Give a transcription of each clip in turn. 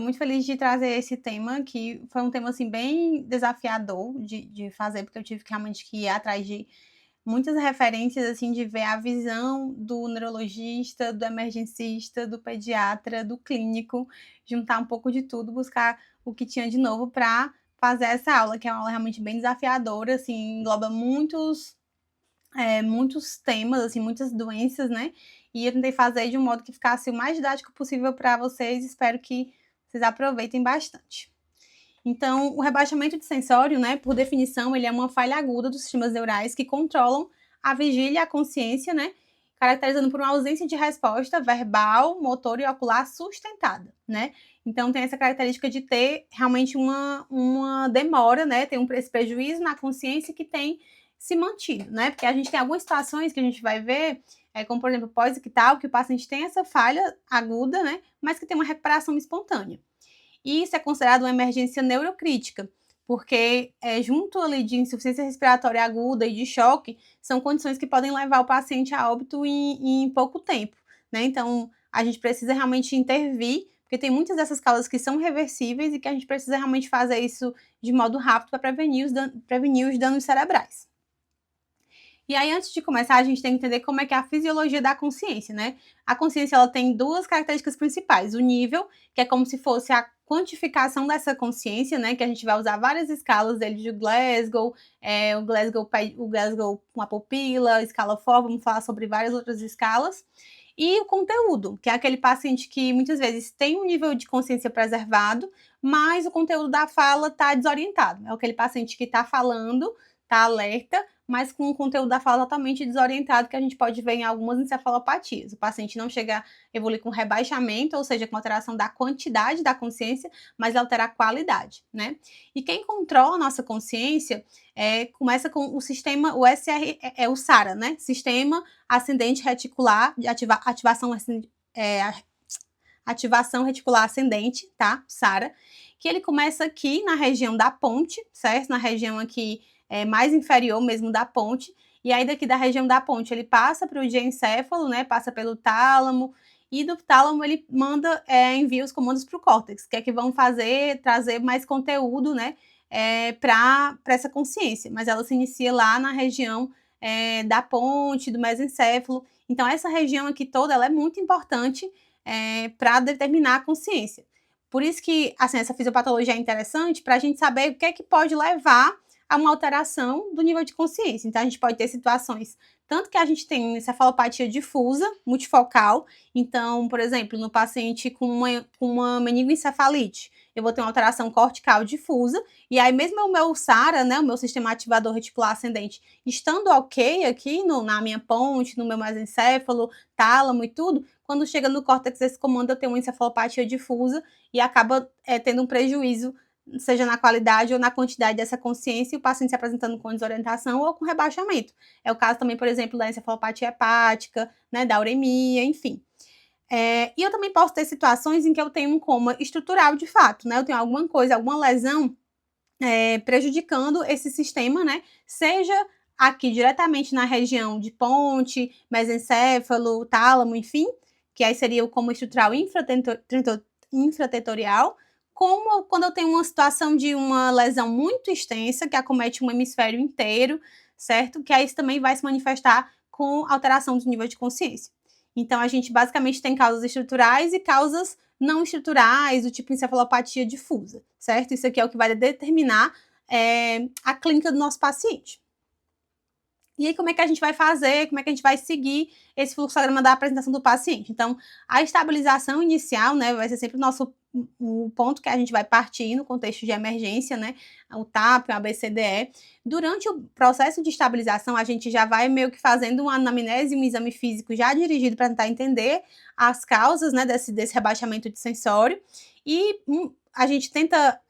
Muito feliz de trazer esse tema, que foi um tema, assim, bem desafiador de fazer, porque eu tive que realmente que ir atrás de muitas referências, assim, de ver a visão do neurologista, do emergencista, do pediatra, do clínico, juntar um pouco de tudo, buscar o que tinha de novo para fazer essa aula, que é uma aula realmente bem desafiadora, assim, engloba muitos temas, assim, muitas doenças, né? E eu tentei fazer de um modo que ficasse o mais didático possível para vocês. Espero que vocês aproveitem bastante. Então, o rebaixamento de sensório, né, por definição, ele é uma falha aguda dos sistemas neurais que controlam a vigília e a consciência, né, caracterizando por uma ausência de resposta verbal, motor e ocular sustentada, né. Então, tem essa característica de ter realmente uma demora, né, tem esse prejuízo na consciência que tem se mantido, né, porque a gente tem algumas situações que a gente vai ver, como por exemplo, pós-ictal, que o paciente tem essa falha aguda, né, mas que tem uma recuperação espontânea. E isso é considerado uma emergência neurocrítica, porque junto ali de insuficiência respiratória aguda e de choque, são condições que podem levar o paciente a óbito em pouco tempo, né? Então, a gente precisa realmente intervir, porque tem muitas dessas causas que são reversíveis e que a gente precisa realmente fazer isso de modo rápido para prevenir os danos cerebrais. E aí, antes de começar, a gente tem que entender como é que é a fisiologia da consciência, né? A consciência, ela tem duas características principais. O nível, que é como se fosse a quantificação dessa consciência, né? Que a gente vai usar várias escalas dele de Glasgow, o Glasgow com a pupila, a escala FOR, vamos falar sobre várias outras escalas. E o conteúdo, que é aquele paciente que muitas vezes tem um nível de consciência preservado, mas o conteúdo da fala está desorientado. É aquele paciente que está falando, está alerta, mas com o conteúdo da fala totalmente desorientado, que a gente pode ver em algumas encefalopatias. O paciente não chega a evoluir com rebaixamento, ou seja, com alteração da quantidade da consciência, mas altera a qualidade, né? E quem controla a nossa consciência começa com o sistema, o SR, o SARA, né? Sistema Ascendente Reticular, de ativação reticular ascendente, tá? SARA, que ele começa aqui na região da ponte, certo? Na região aqui mais inferior mesmo da ponte, e aí daqui da região da ponte ele passa para o diencéfalo, né, passa pelo tálamo, e do tálamo ele manda, envia os comandos para o córtex, que é que vão trazer mais conteúdo, né, para essa consciência, mas ela se inicia lá na região da ponte, do mesencéfalo. Então essa região aqui toda, ela é muito importante para determinar a consciência. Por isso que, assim, essa fisiopatologia é interessante para a gente saber o que é que pode levar a uma alteração do nível de consciência. Então, a gente pode ter situações, tanto que a gente tem encefalopatia difusa, multifocal. Então, por exemplo, no paciente com uma meningoencefalite, eu vou ter uma alteração cortical difusa, e aí mesmo o meu SARA, né, o meu sistema ativador reticular ascendente, estando ok aqui na minha ponte, no meu mesencéfalo, tálamo e tudo, quando chega no córtex esse comando eu tenho uma encefalopatia difusa e acaba tendo um prejuízo, seja na qualidade ou na quantidade dessa consciência, e o paciente se apresentando com desorientação ou com rebaixamento. É o caso também, por exemplo, da encefalopatia hepática, né, da uremia, enfim. E eu também posso ter situações em que eu tenho um coma estrutural de fato, né? Eu tenho alguma coisa, alguma lesão prejudicando esse sistema, né? Seja aqui diretamente na região de ponte, mesencéfalo, tálamo, enfim, que aí seria o coma estrutural infratentorial, como quando eu tenho uma situação de uma lesão muito extensa, que acomete um hemisfério inteiro, certo? Que aí isso também vai se manifestar com alteração do nível de consciência. Então, a gente basicamente tem causas estruturais e causas não estruturais, do tipo encefalopatia difusa, certo? Isso aqui é o que vai determinar a clínica do nosso paciente. E aí, como é que a gente vai fazer, como é que a gente vai seguir esse fluxograma da apresentação do paciente? Então, a estabilização inicial, né, vai ser sempre o ponto que a gente vai partir no contexto de emergência, né, o TAP, o ABCDE. Durante o processo de estabilização, a gente já vai meio que fazendo uma anamnese e um exame físico já dirigido para tentar entender as causas, né, desse rebaixamento de sensório. E a gente tenta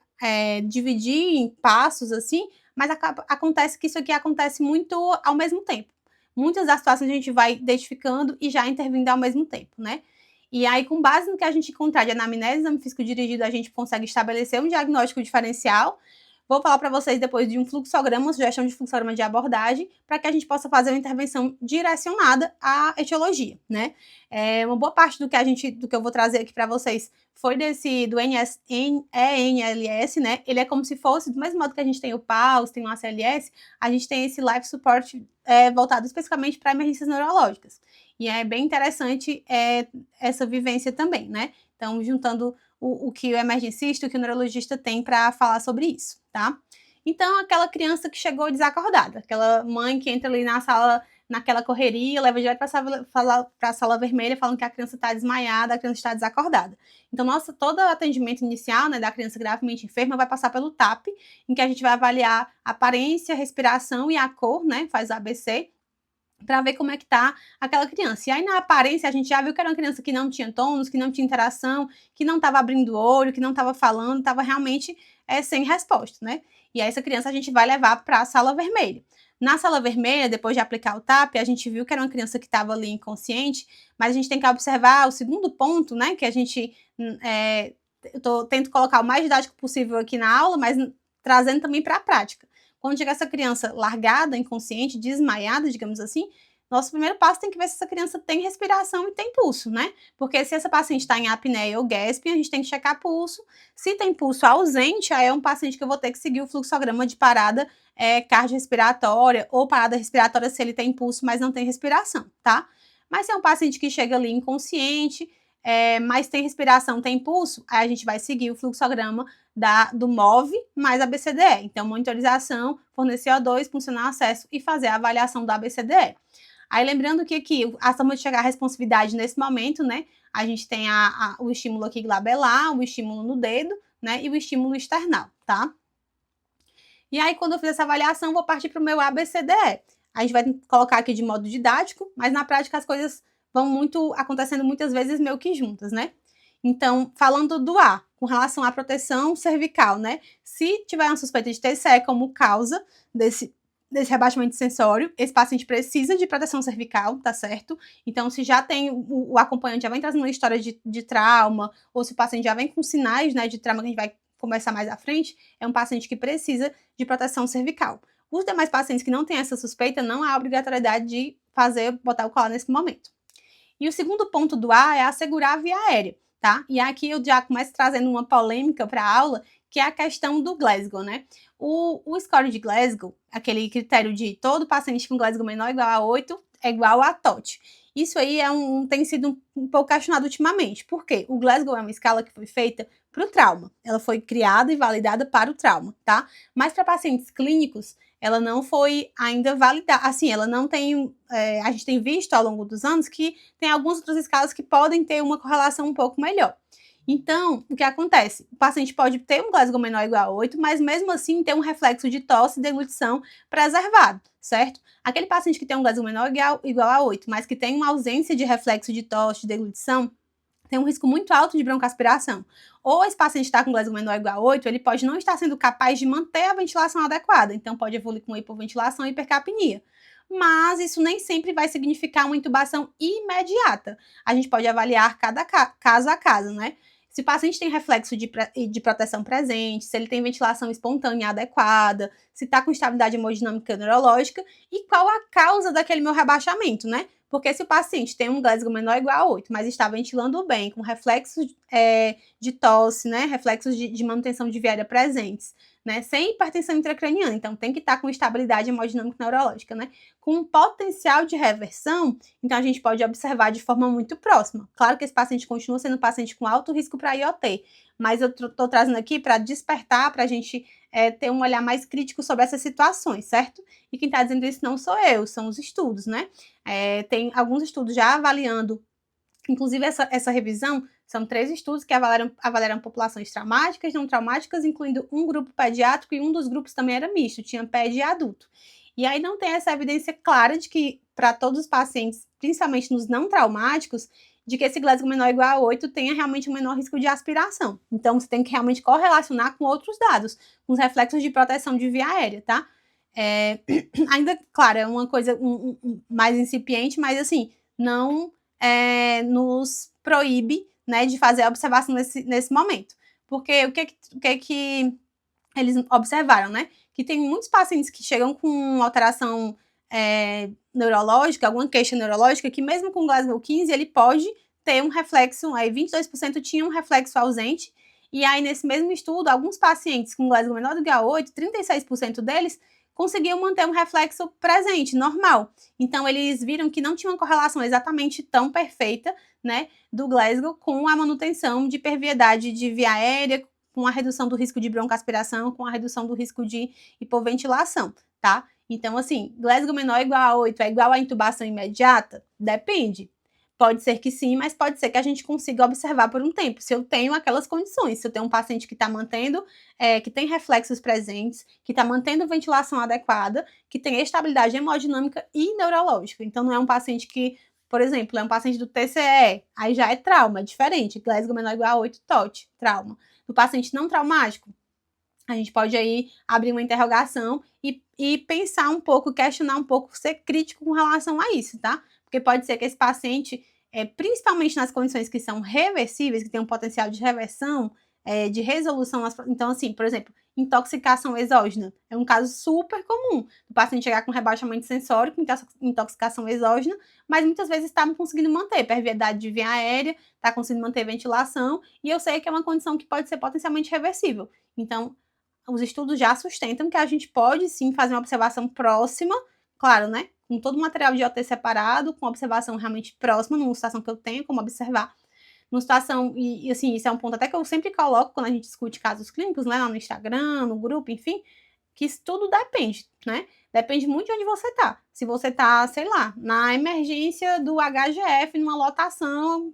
dividir em passos, assim, mas acontece que isso aqui acontece muito ao mesmo tempo. Muitas das situações a gente vai identificando e já intervindo ao mesmo tempo, né? E aí, com base no que a gente encontrar de anamnese, exame físico dirigido, a gente consegue estabelecer um diagnóstico diferencial, Vou falar para vocês depois de um fluxograma, uma sugestão de fluxograma de abordagem, para que a gente possa fazer uma intervenção direcionada à etiologia, né? Uma boa parte do que eu vou trazer aqui para vocês foi do ENLS, né? Ele é como se fosse, do mesmo modo que a gente tem o PAUS, tem o ACLS, a gente tem esse Life Support voltado especificamente para emergências neurológicas. E é bem interessante essa vivência também, né? Então, juntando o que o emergencista, o que o neurologista tem para falar sobre isso, tá? Então, aquela criança que chegou desacordada, aquela mãe que entra ali na sala, naquela correria, leva direto para a sala vermelha, falando que a criança está desmaiada, a criança está desacordada. Então, todo o atendimento inicial, né, da criança gravemente enferma vai passar pelo TAP, em que a gente vai avaliar a aparência, a respiração e a cor, né, faz o ABC, para ver como é que tá aquela criança. E aí, na aparência, a gente já viu que era uma criança que não tinha tônus, que não tinha interação, que não estava abrindo o olho, que não estava falando, estava realmente sem resposta, né? E aí, essa criança a gente vai levar para a sala vermelha. Na sala vermelha, depois de aplicar o TAP, a gente viu que era uma criança que estava ali inconsciente, mas a gente tem que observar o segundo ponto, né? Que a gente eu tento colocar o mais didático possível aqui na aula, mas trazendo também para a prática. Quando chega essa criança largada, inconsciente, desmaiada, digamos assim, nosso primeiro passo tem que ver se essa criança tem respiração e tem pulso, né? Porque se essa paciente está em apneia ou gasping, a gente tem que checar pulso. Se tem pulso ausente, aí é um paciente que eu vou ter que seguir o fluxograma de parada cardiorrespiratória ou parada respiratória se ele tem pulso, mas não tem respiração, tá? Mas se é um paciente que chega ali inconsciente, mas tem respiração, tem pulso, aí a gente vai seguir o fluxograma do MOV mais ABCDE. Então, monitorização, fornecer O2, funcionar acesso e fazer a avaliação do ABCDE. Aí, lembrando que aqui, a forma de chegar à responsividade nesse momento, né, a gente tem o estímulo aqui glabelar, o estímulo no dedo, né, e o estímulo external, tá? E aí, quando eu fiz essa avaliação, vou partir para o meu ABCDE. A gente vai colocar aqui de modo didático, mas na prática as coisas vão acontecendo muitas vezes meio que juntas, né? Então, falando do A, com relação à proteção cervical, né? Se tiver uma suspeita de TCE como causa desse rebaixamento sensório, esse paciente precisa de proteção cervical, tá certo? Então, se já tem o acompanhante já vem trazendo uma história de trauma, ou se o paciente já vem com sinais, né, de trauma que a gente vai conversar mais à frente, é um paciente que precisa de proteção cervical. Os demais pacientes que não têm essa suspeita, não há obrigatoriedade de botar o colar nesse momento. E o segundo ponto do A é assegurar a via aérea, tá? E aqui eu já começo trazendo uma polêmica para a aula, que é a questão do Glasgow, né? O score de Glasgow, aquele critério de todo paciente com Glasgow menor ou igual a 8 é igual a TOT. Isso aí tem sido um pouco questionado ultimamente. Por quê? O Glasgow é uma escala que foi feita para o trauma. Ela foi criada e validada para o trauma, tá? Mas para pacientes clínicos, ela não foi ainda validada. Assim, ela não tem. A gente tem visto ao longo dos anos que tem algumas outras escalas que podem ter uma correlação um pouco melhor. Então, o que acontece? O paciente pode ter um Glasgow menor ou igual a 8, mas mesmo assim ter um reflexo de tosse e deglutição preservado, certo? Aquele paciente que tem um Glasgow menor ou igual a 8, mas que tem uma ausência de reflexo de tosse, de deglutição, tem um risco muito alto de broncoaspiração. Ou esse paciente está com Glasgow menor ou igual a 8, ele pode não estar sendo capaz de manter a ventilação adequada, então pode evoluir com hipoventilação e hipercapnia. Mas isso nem sempre vai significar uma intubação imediata. A gente pode avaliar cada caso a caso, né? Se o paciente tem reflexo de proteção presente, se ele tem ventilação espontânea adequada, se está com estabilidade hemodinâmica neurológica e qual a causa daquele meu rebaixamento, né? Porque se o paciente tem um Glasgow menor ou igual a 8, mas está ventilando bem, com reflexos de tosse, né? Reflexos de manutenção de via aérea presentes, né? Sem hipertensão intracraniana, então tem que estar com estabilidade hemodinâmica neurológica, né? Com um potencial de reversão, então a gente pode observar de forma muito próxima. Claro que esse paciente continua sendo um paciente com alto risco para IOT, mas eu estou trazendo aqui para despertar, para a gente ter um olhar mais crítico sobre essas situações, certo? E quem está dizendo isso não sou eu, são os estudos, né? Tem alguns estudos já avaliando, inclusive essa revisão, são 3 estudos que avaliaram populações traumáticas, não traumáticas, incluindo um grupo pediátrico e um dos grupos também era misto, tinha ped e adulto. E aí não tem essa evidência clara de que, para todos os pacientes, principalmente nos não traumáticos, de que esse Glasgow menor ou igual a 8 tenha realmente um menor risco de aspiração. Então, você tem que realmente correlacionar com outros dados, com os reflexos de proteção de via aérea, tá? Ainda, claro, é uma coisa mais incipiente, mas assim, não nos proíbe, né, de fazer a observação nesse momento. Porque o que eles observaram, né, que tem muitos pacientes que chegam com alteração neurológica, alguma queixa neurológica, que mesmo com Glasgow 15, ele pode ter um reflexo, aí 22% tinham um reflexo ausente, e aí nesse mesmo estudo, alguns pacientes com Glasgow menor do que a 8, 36% deles conseguiam manter um reflexo presente, normal. Então, eles viram que não tinha uma correlação exatamente tão perfeita, né, do Glasgow com a manutenção de perviedade de via aérea, com a redução do risco de broncoaspiração, com a redução do risco de hipoventilação, tá? Então, assim, Glasgow menor igual a 8 é igual a intubação imediata? Depende. Pode ser que sim, mas pode ser que a gente consiga observar por um tempo, se eu tenho aquelas condições, se eu tenho um paciente que está mantendo, que tem reflexos presentes, que está mantendo ventilação adequada, que tem estabilidade hemodinâmica e neurológica. Então, não é um paciente que, por exemplo, é um paciente do TCE, aí já é trauma, é diferente. Glasgow menor igual a 8, TOT, trauma. No paciente não traumático, a gente pode aí abrir uma interrogação e pensar um pouco, questionar um pouco, ser crítico com relação a isso, tá? Porque pode ser que esse paciente, principalmente nas condições que são reversíveis, que tem um potencial de reversão, de resolução. Então, assim, por exemplo, intoxicação exógena. É um caso super comum. O paciente chegar com rebaixamento sensório, com intoxicação exógena, mas muitas vezes está conseguindo manter perviedade de via aérea, está conseguindo manter ventilação, e eu sei que é uma condição que pode ser potencialmente reversível. Então, os estudos já sustentam que a gente pode sim fazer uma observação próxima, claro, né? Com todo o material de OT separado, com observação realmente próxima, numa situação que eu tenho como observar. Numa situação, e assim, isso é um ponto até que eu sempre coloco quando a gente discute casos clínicos, né? Lá no Instagram, no grupo, enfim, que isso tudo depende, né? Depende muito de onde você tá. Se você tá, sei lá, na emergência do HGF, numa lotação,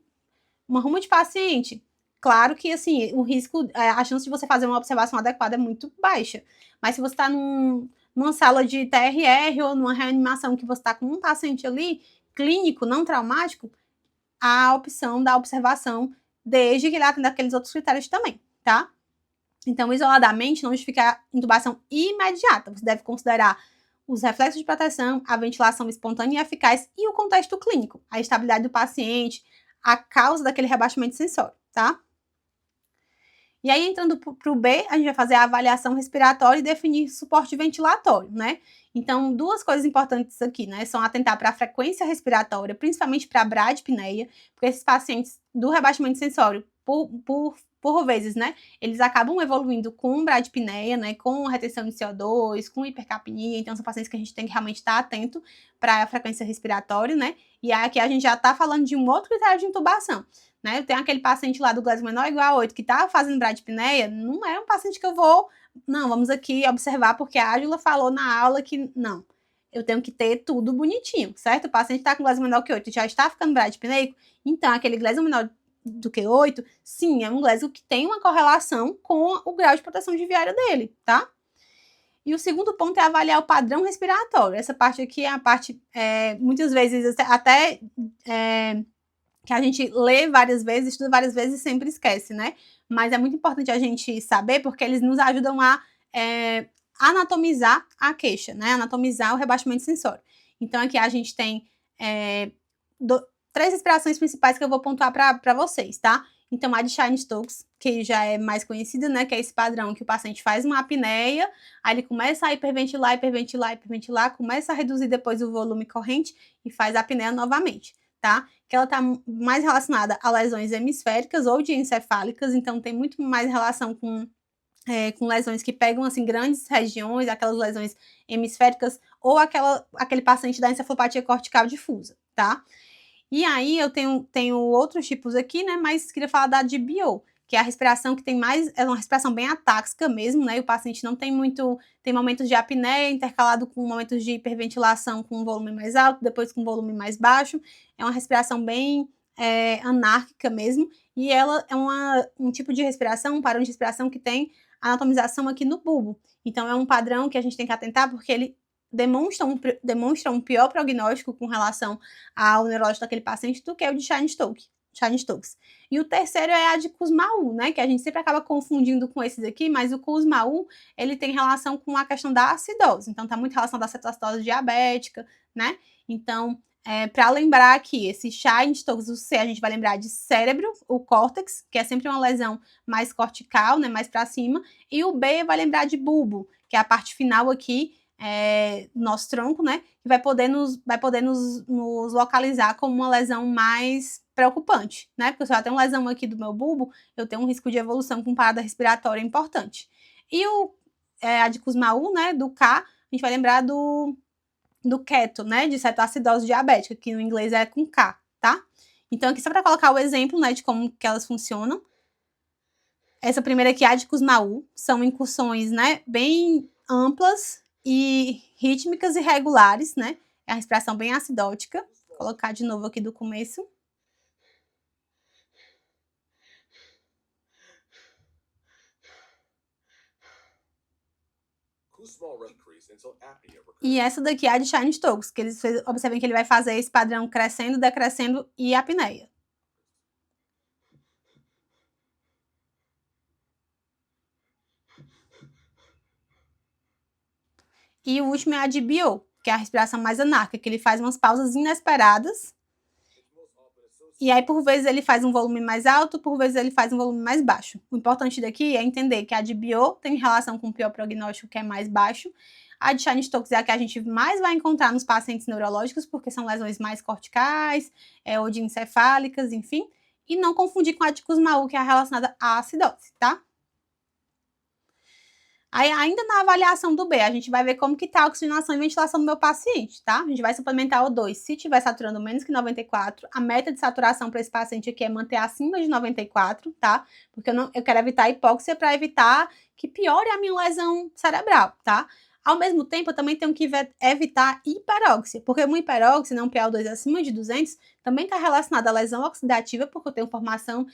uma ruma de paciente, claro que, assim, o risco, a chance de você fazer uma observação adequada é muito baixa. Mas se você está numa sala de TRR ou numa reanimação que você está com um paciente ali, clínico, não traumático, a opção da observação, desde que ele atenda aqueles outros critérios também, tá? Então, isoladamente, não justifica intubação imediata. Você deve considerar os reflexos de proteção, a ventilação espontânea e eficaz e o contexto clínico, a estabilidade do paciente, a causa daquele rebaixamento sensório, tá? E aí, entrando para o B, a gente vai fazer a avaliação respiratória e definir suporte ventilatório, né? Então, duas coisas importantes aqui, né? São atentar para a frequência respiratória, principalmente para a bradipneia, porque esses pacientes do rebaixamento sensório, por vezes, né? Eles acabam evoluindo com bradipneia, né? Com retenção de CO2, com hipercapnia. Então, são pacientes que a gente tem que realmente estar atento para a frequência respiratória, né? E aqui a gente já está falando de um outro critério de intubação. Né? Eu tenho aquele paciente lá do Glasgow menor igual a 8 que tá fazendo bradipneia, não é um paciente que eu vou, não, vamos aqui observar porque a Ágila falou na aula que não. Eu tenho que ter tudo bonitinho, certo? O paciente tá com Glasgow menor que 8 já está ficando bradipneico, então aquele Glasgow menor do que 8, sim, é um Glasgow que tem uma correlação com o grau de proteção de viária dele, tá? E o segundo ponto é avaliar o padrão respiratório. Essa parte aqui é a parte, muitas vezes, até que a gente lê várias vezes, estuda várias vezes e sempre esquece, né? Mas é muito importante a gente saber porque eles nos ajudam a anatomizar a queixa, né? Anatomizar o rebaixamento sensório. Então aqui a gente tem 3 respirações principais que eu vou pontuar para vocês, tá? Então a de Cheyne-Stokes, que já é mais conhecida, né? Que é esse padrão que o paciente faz uma apneia, aí ele começa a hiperventilar, hiperventilar, hiperventilar, começa a reduzir depois o volume corrente e faz a apneia novamente, tá? Que ela está mais relacionada a lesões hemisféricas ou diencefálicas, então tem muito mais relação com lesões que pegam, assim, grandes regiões, aquelas lesões hemisféricas, ou aquele paciente da encefalopatia cortical difusa, tá? E aí eu tenho outros tipos aqui, né, mas queria falar da de BO, que é a respiração que tem mais, é uma respiração bem atáxica mesmo, né, e o paciente não tem tem momentos de apneia intercalado com momentos de hiperventilação com um volume mais alto, depois com um volume mais baixo, é uma respiração bem anárquica mesmo, e ela é um tipo de respiração, um padrão de respiração que tem anatomização aqui no bulbo, então é um padrão que a gente tem que atentar porque ele demonstra um pior prognóstico com relação ao neurológico daquele paciente do que o de Cheyne-Stokes. E o terceiro é a de Kussmaul, né, que a gente sempre acaba confundindo com esses aqui, mas o Kussmaul, ele tem relação com a questão da acidose, então tá muito relacionado à cetoacidose diabética, né, então para lembrar aqui, esse Shine Stokes, o C, a gente vai lembrar de cérebro, o córtex, que é sempre uma lesão mais cortical, né, mais para cima, e o B vai lembrar de bulbo, que é a parte final aqui, nosso tronco, né, que vai poder nos localizar como uma lesão mais preocupante, né, porque se eu já tenho lesão aqui do meu bulbo, eu tenho um risco de evolução com parada respiratória importante. E a de Kussmaul, né, do K, a gente vai lembrar do keto, né, de cetoacidose diabética, que no inglês é com K, tá? Então, aqui só para colocar o exemplo, né, de como que elas funcionam. Essa primeira aqui, a de Kussmaul, são incursões, né, bem amplas e rítmicas e regulares, né? É a respiração bem acidótica. Vou colocar de novo aqui do começo. E essa daqui é a de Shine Stokes, que eles observem que ele vai fazer esse padrão crescendo, decrescendo e apneia. E o último é a de Biot, que é a respiração mais anárquica, que ele faz umas pausas inesperadas. E aí, por vezes, ele faz um volume mais alto, por vezes, ele faz um volume mais baixo. O importante daqui é entender que a de Biot tem relação com o pior prognóstico, que é mais baixo. A de Shine Stokes é a que a gente mais vai encontrar nos pacientes neurológicos, porque são lesões mais corticais, ou de encefálicas, enfim. E não confundir com a de Kussmaul, que é relacionada à acidose, tá? Aí, ainda na avaliação do B, a gente vai ver como que está a oxigenação e ventilação do meu paciente, tá? A gente vai suplementar O2 se estiver saturando menos que 94. A meta de saturação para esse paciente aqui é manter acima de 94, tá? Porque eu quero evitar hipóxia para evitar que piore a minha lesão cerebral, tá? Ao mesmo tempo, eu também tenho que evitar hiperóxia, porque uma hiperóxia, né, um PaO2 acima de 200, também está relacionada à lesão oxidativa, porque eu tenho formação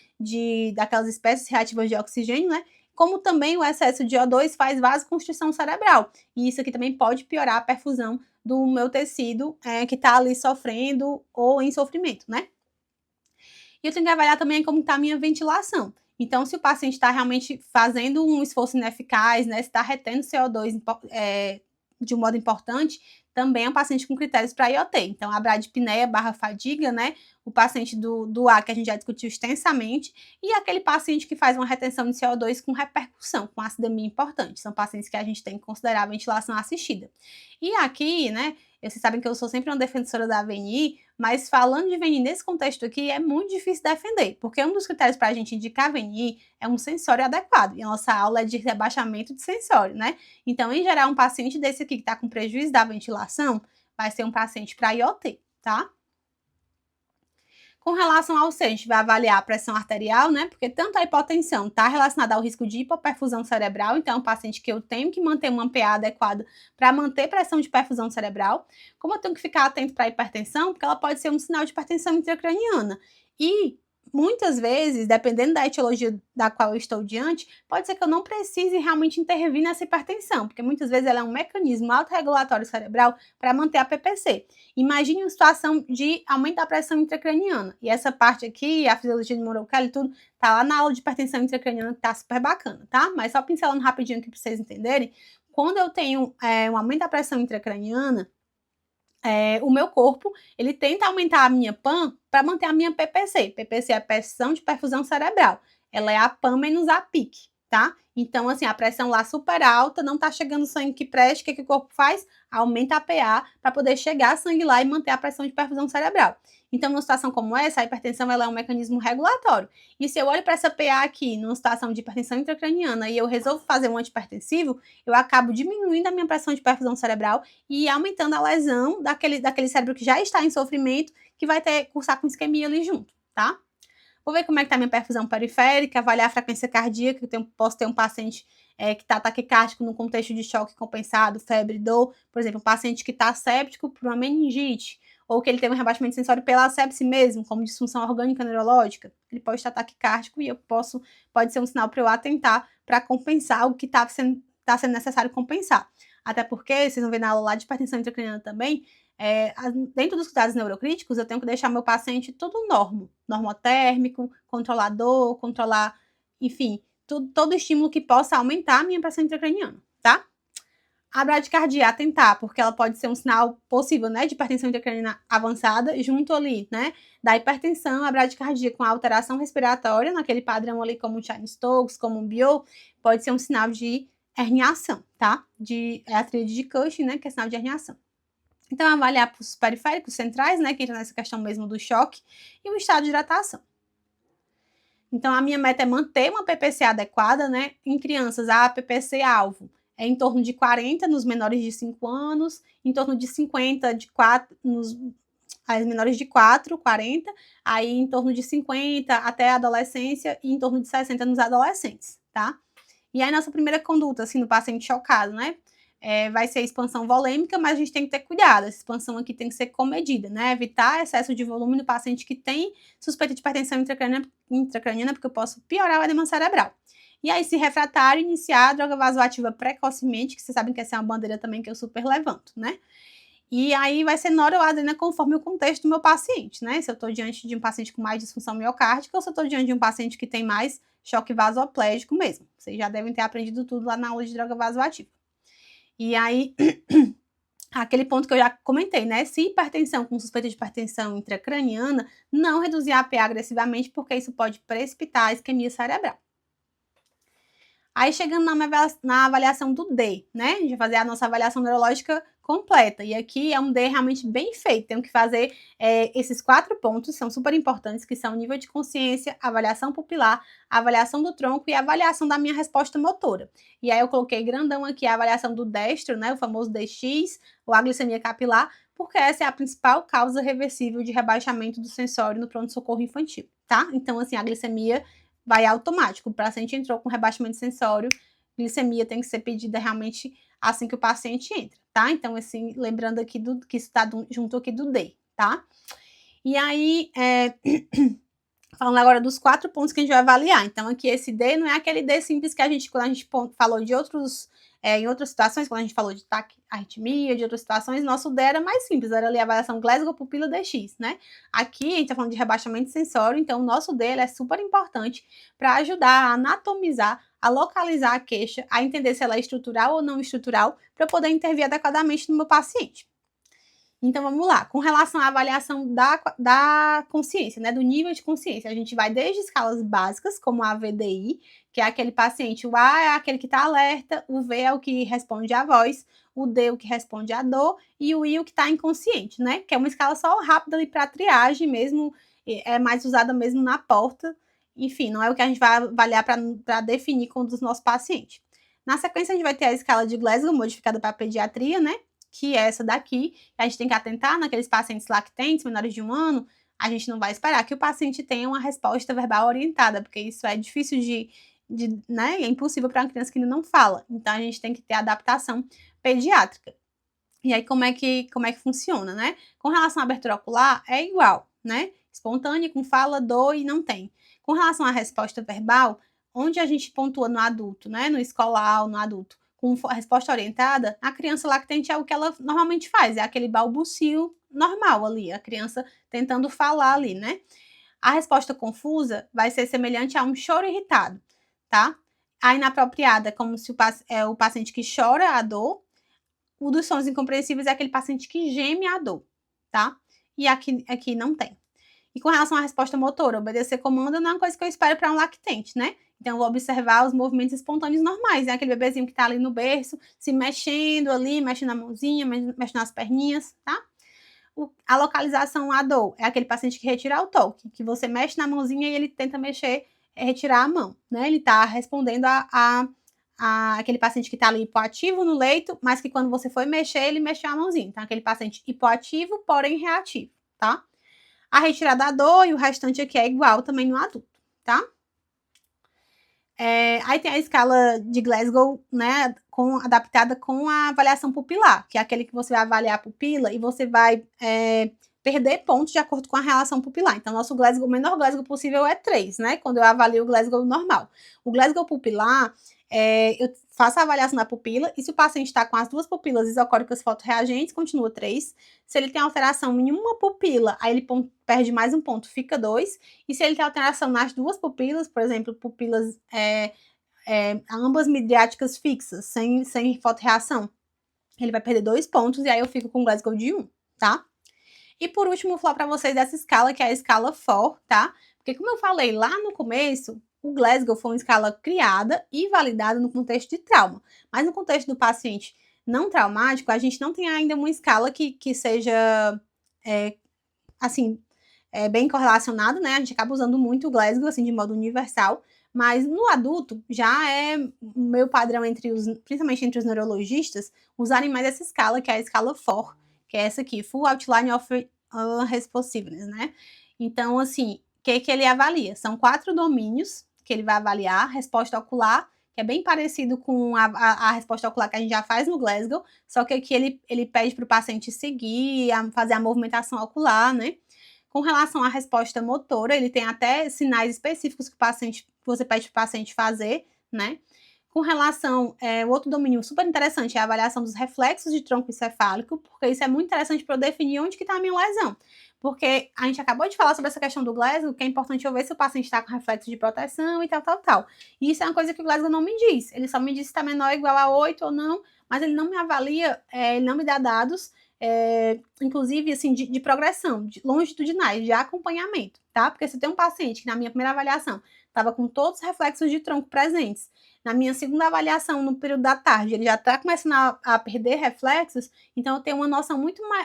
daquelas espécies reativas de oxigênio, né? Como também o excesso de O2 faz vasoconstrição cerebral. E isso aqui também pode piorar a perfusão do meu tecido que está ali sofrendo ou em sofrimento, né? E eu tenho que avaliar também como está a minha ventilação. Então, se o paciente está realmente fazendo um esforço ineficaz, né, se está retendo CO2 de um modo importante, também é um paciente com critérios para IoT. Então, a bradipneia / fadiga, né, o paciente do A, que a gente já discutiu extensamente, e aquele paciente que faz uma retenção de CO2 com repercussão, com acidemia importante. São pacientes que a gente tem que considerar a ventilação assistida. E aqui, né, vocês sabem que eu sou sempre uma defensora da VNI, mas falando de VNI nesse contexto aqui, é muito difícil defender, porque um dos critérios para a gente indicar VNI é um sensório adequado, e a nossa aula é de rebaixamento de sensório, né? Então, em geral, um paciente desse aqui que está com prejuízo da ventilação, vai ser um paciente para IoT, tá? Com relação ao C, a gente vai avaliar a pressão arterial, né? Porque tanto a hipotensão está relacionada ao risco de hipoperfusão cerebral, então é um paciente que eu tenho que manter uma PA adequada para manter pressão de perfusão cerebral, como eu tenho que ficar atento para a hipertensão, porque ela pode ser um sinal de hipertensão intracraniana. E muitas vezes, dependendo da etiologia da qual eu estou diante, pode ser que eu não precise realmente intervir nessa hipertensão, porque muitas vezes ela é um mecanismo autorregulatório cerebral para manter a PPC. Imagine uma situação de aumento da pressão intracraniana, e essa parte aqui, a fisiologia de Monro-Kelly e tudo, tá lá na aula de hipertensão intracraniana, que tá super bacana, tá? Mas só pincelando rapidinho aqui para vocês entenderem, quando eu tenho um aumento da pressão intracraniana, o meu corpo, ele tenta aumentar a minha PAN para manter a minha PPC. PPC é a pressão de perfusão cerebral. Ela é a PAN menos a PIC, tá? Então, assim, a pressão lá super alta, não tá chegando sangue que preste, o que o corpo faz? Aumenta a PA para poder chegar sangue lá e manter a pressão de perfusão cerebral. Então, numa situação como essa, a hipertensão ela é um mecanismo regulatório. E se eu olho para essa PA aqui, numa situação de hipertensão intracraniana, e eu resolvo fazer um antihipertensivo, eu acabo diminuindo a minha pressão de perfusão cerebral e aumentando a lesão daquele cérebro que já está em sofrimento, que vai cursar com isquemia ali junto, tá? Vou ver como é que tá a minha perfusão periférica, avaliar a frequência cardíaca, posso ter um paciente que está taquicárdico no contexto de choque compensado, febre, dor, por exemplo, um paciente que está séptico por uma meningite, ou que ele tem um rebaixamento sensório pela sepse mesmo, como disfunção orgânica neurológica, ele pode estar taquicárdico e pode ser um sinal para eu atentar para compensar algo que está sendo necessário compensar. Até porque, vocês vão ver na aula lá de hipertensão intracraniana também, dentro dos cuidados neurocríticos, eu tenho que deixar meu paciente tudo normotérmico, controlador, enfim, todo estímulo que possa aumentar a minha pressão intracraniana, tá? A bradicardia, atentar, porque ela pode ser um sinal possível, né, de hipertensão intracraniana avançada, junto ali, né, da hipertensão, a bradicardia com a alteração respiratória, naquele padrão ali como o Chine-Stokes, como o Biot, pode ser um sinal de herniação, tá? É a tríade de Cushing, né, que é sinal de herniação. Então, avaliar pulsos periféricos centrais, né, que entra nessa questão mesmo do choque, e o estado de hidratação. Então, a minha meta é manter uma PPC adequada, né? Em crianças, a PPC-alvo é em torno de 40 nos menores de 5 anos, em torno de 50 de 4 nos as menores de 4, 40, aí em torno de 50 até a adolescência e em torno de 60 nos adolescentes, tá? E aí, nossa primeira conduta, assim, no paciente chocado, né? Vai ser a expansão volêmica, mas a gente tem que ter cuidado. Essa expansão aqui tem que ser comedida, né? Evitar excesso de volume no paciente que tem suspeita de hipertensão intracraniana, porque eu posso piorar o edema cerebral. E aí, se refratário, iniciar a droga vasoativa precocemente, que vocês sabem que essa é uma bandeira também que eu super levanto, né? E aí vai ser noradrenalina conforme o contexto do meu paciente, né? Se eu estou diante de um paciente com mais disfunção miocárdica ou se eu estou diante de um paciente que tem mais choque vasoplégico mesmo. Vocês já devem ter aprendido tudo lá na aula de droga vasoativa. E aí, aquele ponto que eu já comentei, né? Se hipertensão com suspeita de hipertensão intracraniana, não reduzir a APA agressivamente, porque isso pode precipitar a isquemia cerebral. Aí, chegando na avaliação do D, né? A gente vai fazer a nossa avaliação neurológica completa. E aqui é um D realmente bem feito. Tenho que fazer esses 4 pontos, são super importantes, que são nível de consciência, avaliação pupilar, avaliação do tronco e avaliação da minha resposta motora. E aí eu coloquei grandão aqui a avaliação do destro, né? O famoso DX, ou a glicemia capilar, porque essa é a principal causa reversível de rebaixamento do sensório no pronto-socorro infantil, tá? Então, assim, a glicemia vai automático. O paciente entrou com rebaixamento sensório, glicemia tem que ser pedida realmente assim que o paciente entra, tá? Então, assim, lembrando aqui que isso está junto aqui do D, tá? E aí, falando agora dos 4 pontos que a gente vai avaliar. Então, aqui esse D não é aquele D simples que quando a gente falou de outros, em outras situações, quando a gente falou de arritmia, de outras situações, nosso D era mais simples, era ali a avaliação Glasgow Pupila DX, né? Aqui a gente tá falando de rebaixamento sensório, então o nosso D é super importante para ajudar a anatomizar, a localizar a queixa, a entender se ela é estrutural ou não estrutural, para poder intervir adequadamente no meu paciente. Então, vamos lá. Com relação à avaliação da consciência, né, do nível de consciência, a gente vai desde escalas básicas, como a VDI, que é aquele paciente, o A é aquele que está alerta, o V é o que responde à voz, o D é o que responde à dor, e o I o que está inconsciente, né, que é uma escala só rápida ali para triagem mesmo, é mais usada mesmo na porta, enfim, não é o que a gente vai avaliar para definir com um dos nossos pacientes. Na sequência, a gente vai ter a escala de Glasgow, modificada para pediatria, né, que é essa daqui, a gente tem que atentar naqueles pacientes lactentes, menores de 1 ano, a gente não vai esperar que o paciente tenha uma resposta verbal orientada, porque isso é difícil né, é impossível para uma criança que ainda não fala, então a gente tem que ter adaptação pediátrica. E aí, como é que funciona, né? Com relação à abertura ocular, é igual, né? Espontânea, com fala, dor e não tem. Com relação à resposta verbal, onde a gente pontua no adulto, né? No escolar ou no adulto, com resposta orientada, a criança lactente é o que ela normalmente faz, é aquele balbucio normal ali, a criança tentando falar ali, né? A resposta confusa vai ser semelhante a um choro irritado, tá? A inapropriada, como se o paciente que chora a dor. O dos sons incompreensíveis é aquele paciente que geme a dor, tá? E aqui não tem. E com relação à resposta motora, obedecer comando não é uma coisa que eu espero para um lactente, né? Então, eu vou observar os movimentos espontâneos normais, né? Aquele bebezinho que tá ali no berço, se mexendo ali, mexendo a mãozinha, mexendo as perninhas, tá? A localização à dor é aquele paciente que retira o toque, que você mexe na mãozinha e ele tenta mexer, retirar a mão, né? Ele tá respondendo aquele paciente que está ali hipoativo no leito, mas que quando você foi mexer, ele mexeu a mãozinha. Então, aquele paciente hipoativo, porém reativo, tá? A retirada da dor e o restante aqui é igual também no adulto, tá? Aí tem a escala de Glasgow, né, adaptada com a avaliação pupilar, que é aquele que você vai avaliar a pupila e você vai perder pontos de acordo com a relação pupilar. Então, nosso Glasgow, o menor Glasgow possível é 3, né, quando eu avalio o Glasgow normal. O Glasgow pupilar, eu faço a avaliação da pupila, e se o paciente está com as 2 pupilas isocóricas fotorreagentes, continua 3. Se ele tem alteração em uma pupila, aí ele perde mais um ponto, fica 2. E se ele tem alteração nas 2 pupilas, por exemplo, pupilas ambas midriáticas fixas, sem fotorreação, ele vai perder 2 pontos, e aí eu fico com Glasgow de 1, tá? E por último, vou falar para vocês dessa escala, que é a escala FOR, tá? Porque como eu falei lá no começo, o Glasgow foi uma escala criada e validada no contexto de trauma. Mas no contexto do paciente não traumático, a gente não tem ainda uma escala que seja, assim, bem correlacionada, né? A gente acaba usando muito o Glasgow, assim, de modo universal. Mas no adulto, já é o meu padrão principalmente entre os neurologistas, usarem mais essa escala, que é a escala FOR, que é essa aqui, Full Outline of Responsiveness, né? Então, assim, o que ele avalia? São 4 domínios que ele vai avaliar: resposta ocular, que é bem parecido com a resposta ocular que a gente já faz no Glasgow, só que aqui ele pede para o paciente seguir, fazer a movimentação ocular, né? Com relação à resposta motora, ele tem até sinais específicos que você pede para o paciente fazer, né? Com relação, o outro domínio super interessante é a avaliação dos reflexos de tronco encefálico, porque isso é muito interessante para eu definir onde que está a minha lesão. Porque a gente acabou de falar sobre essa questão do Glasgow, que é importante eu ver se o paciente está com reflexo de proteção e tal. E isso é uma coisa que o Glasgow não me diz. Ele só me diz se está menor ou igual a 8 ou não, mas ele não me avalia, ele não me dá dados, inclusive, assim, de progressão, longitudinais, de acompanhamento, tá? Porque se tem um paciente que na minha primeira avaliação estava com todos os reflexos de tronco presentes, na minha segunda avaliação, no período da tarde, ele já está começando a perder reflexos, então eu tenho uma noção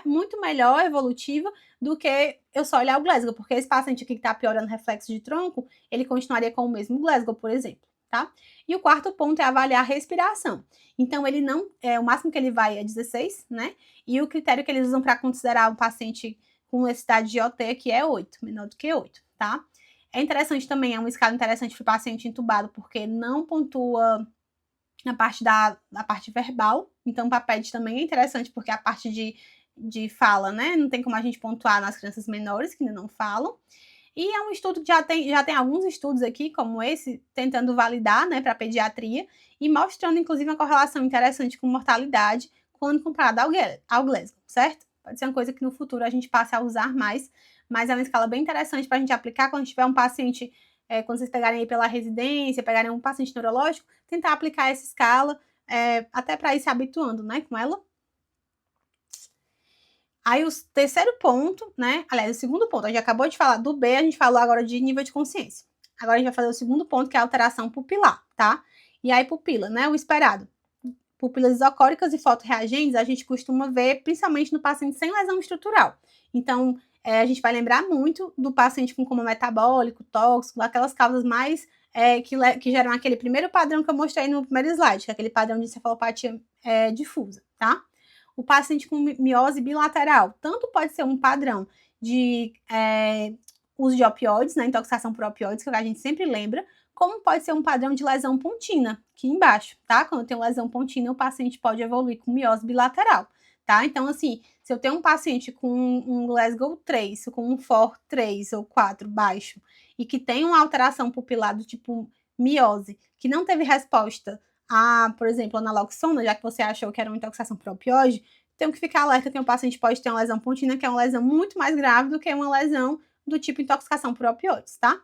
muito melhor evolutiva do que eu só olhar o Glasgow, porque esse paciente aqui que está piorando reflexo de tronco, ele continuaria com o mesmo Glasgow, por exemplo, tá? E o quarto ponto é avaliar a respiração. Então, ele não, o máximo que ele vai é 16, né? E o critério que eles usam para considerar um paciente com necessidade de OT aqui é 8, menor do que 8, tá? É interessante também, é uma escala interessante para o paciente entubado, porque não pontua na parte da parte verbal. Então, o PAPED também é interessante, porque a parte de fala, né? Não tem como a gente pontuar nas crianças menores que ainda não falam. E é um estudo que já tem alguns estudos aqui, como esse, tentando validar, né, para pediatria, e mostrando, inclusive, uma correlação interessante com mortalidade quando comparado ao Glasgow, certo? Pode ser uma coisa que no futuro a gente passe a usar mais, mas é uma escala bem interessante para a gente aplicar quando tiver um paciente, quando vocês pegarem aí pela residência, pegarem um paciente neurológico, tentar aplicar essa escala, até para ir se habituando, né, com ela. Aí o terceiro ponto, né? Aliás, o segundo ponto, a gente acabou de falar do B, a gente falou agora de nível de consciência. Agora a gente vai fazer o segundo ponto, que é a alteração pupilar, tá? E aí, pupila, né? O esperado. Pupilas isocóricas e fotorreagentes a gente costuma ver principalmente no paciente sem lesão estrutural. Então, a gente vai lembrar muito do paciente com coma metabólico, tóxico, aquelas causas mais que geram aquele primeiro padrão que eu mostrei no primeiro slide, que é aquele padrão de encefalopatia difusa, tá? O paciente com miose bilateral, tanto pode ser um padrão de uso de opioides, né, intoxicação por opioides, que a gente sempre lembra, como pode ser um padrão de lesão pontina, aqui embaixo, tá? Quando tem lesão pontina, o paciente pode evoluir com miose bilateral, tá? Então, assim, se eu tenho um paciente com um Glasgow 3, com um FOR 3 ou 4 baixo, e que tem uma alteração pupilar do tipo miose, que não teve resposta a, por exemplo, a naloxona, já que você achou que era uma intoxicação por opioide, tenho que ficar alerta que o paciente pode ter uma lesão pontina, que é uma lesão muito mais grave do que uma lesão do tipo intoxicação por opioides, tá?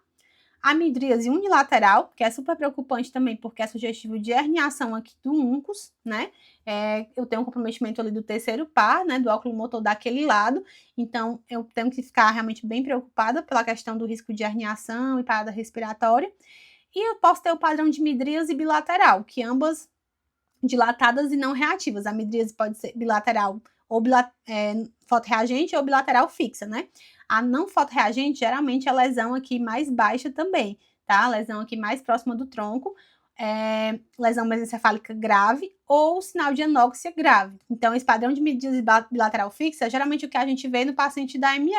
A midríase unilateral, que é super preocupante também, porque é sugestivo de herniação aqui do uncus, né? Eu tenho um comprometimento ali do terceiro par, né? Do óculo motor daquele lado. Então, eu tenho que ficar realmente bem preocupada pela questão do risco de herniação e parada respiratória. E eu posso ter o padrão de midríase bilateral, que ambas dilatadas e não reativas. A midríase pode ser bilateral ou fotorreagente ou bilateral fixa, né? A não fotorreagente, geralmente, é a lesão aqui mais baixa também, tá? A lesão aqui mais próxima do tronco, lesão mesencefálica grave ou sinal de anóxia grave. Então, esse padrão de midríase bilateral fixa é geralmente o que a gente vê no paciente da ME,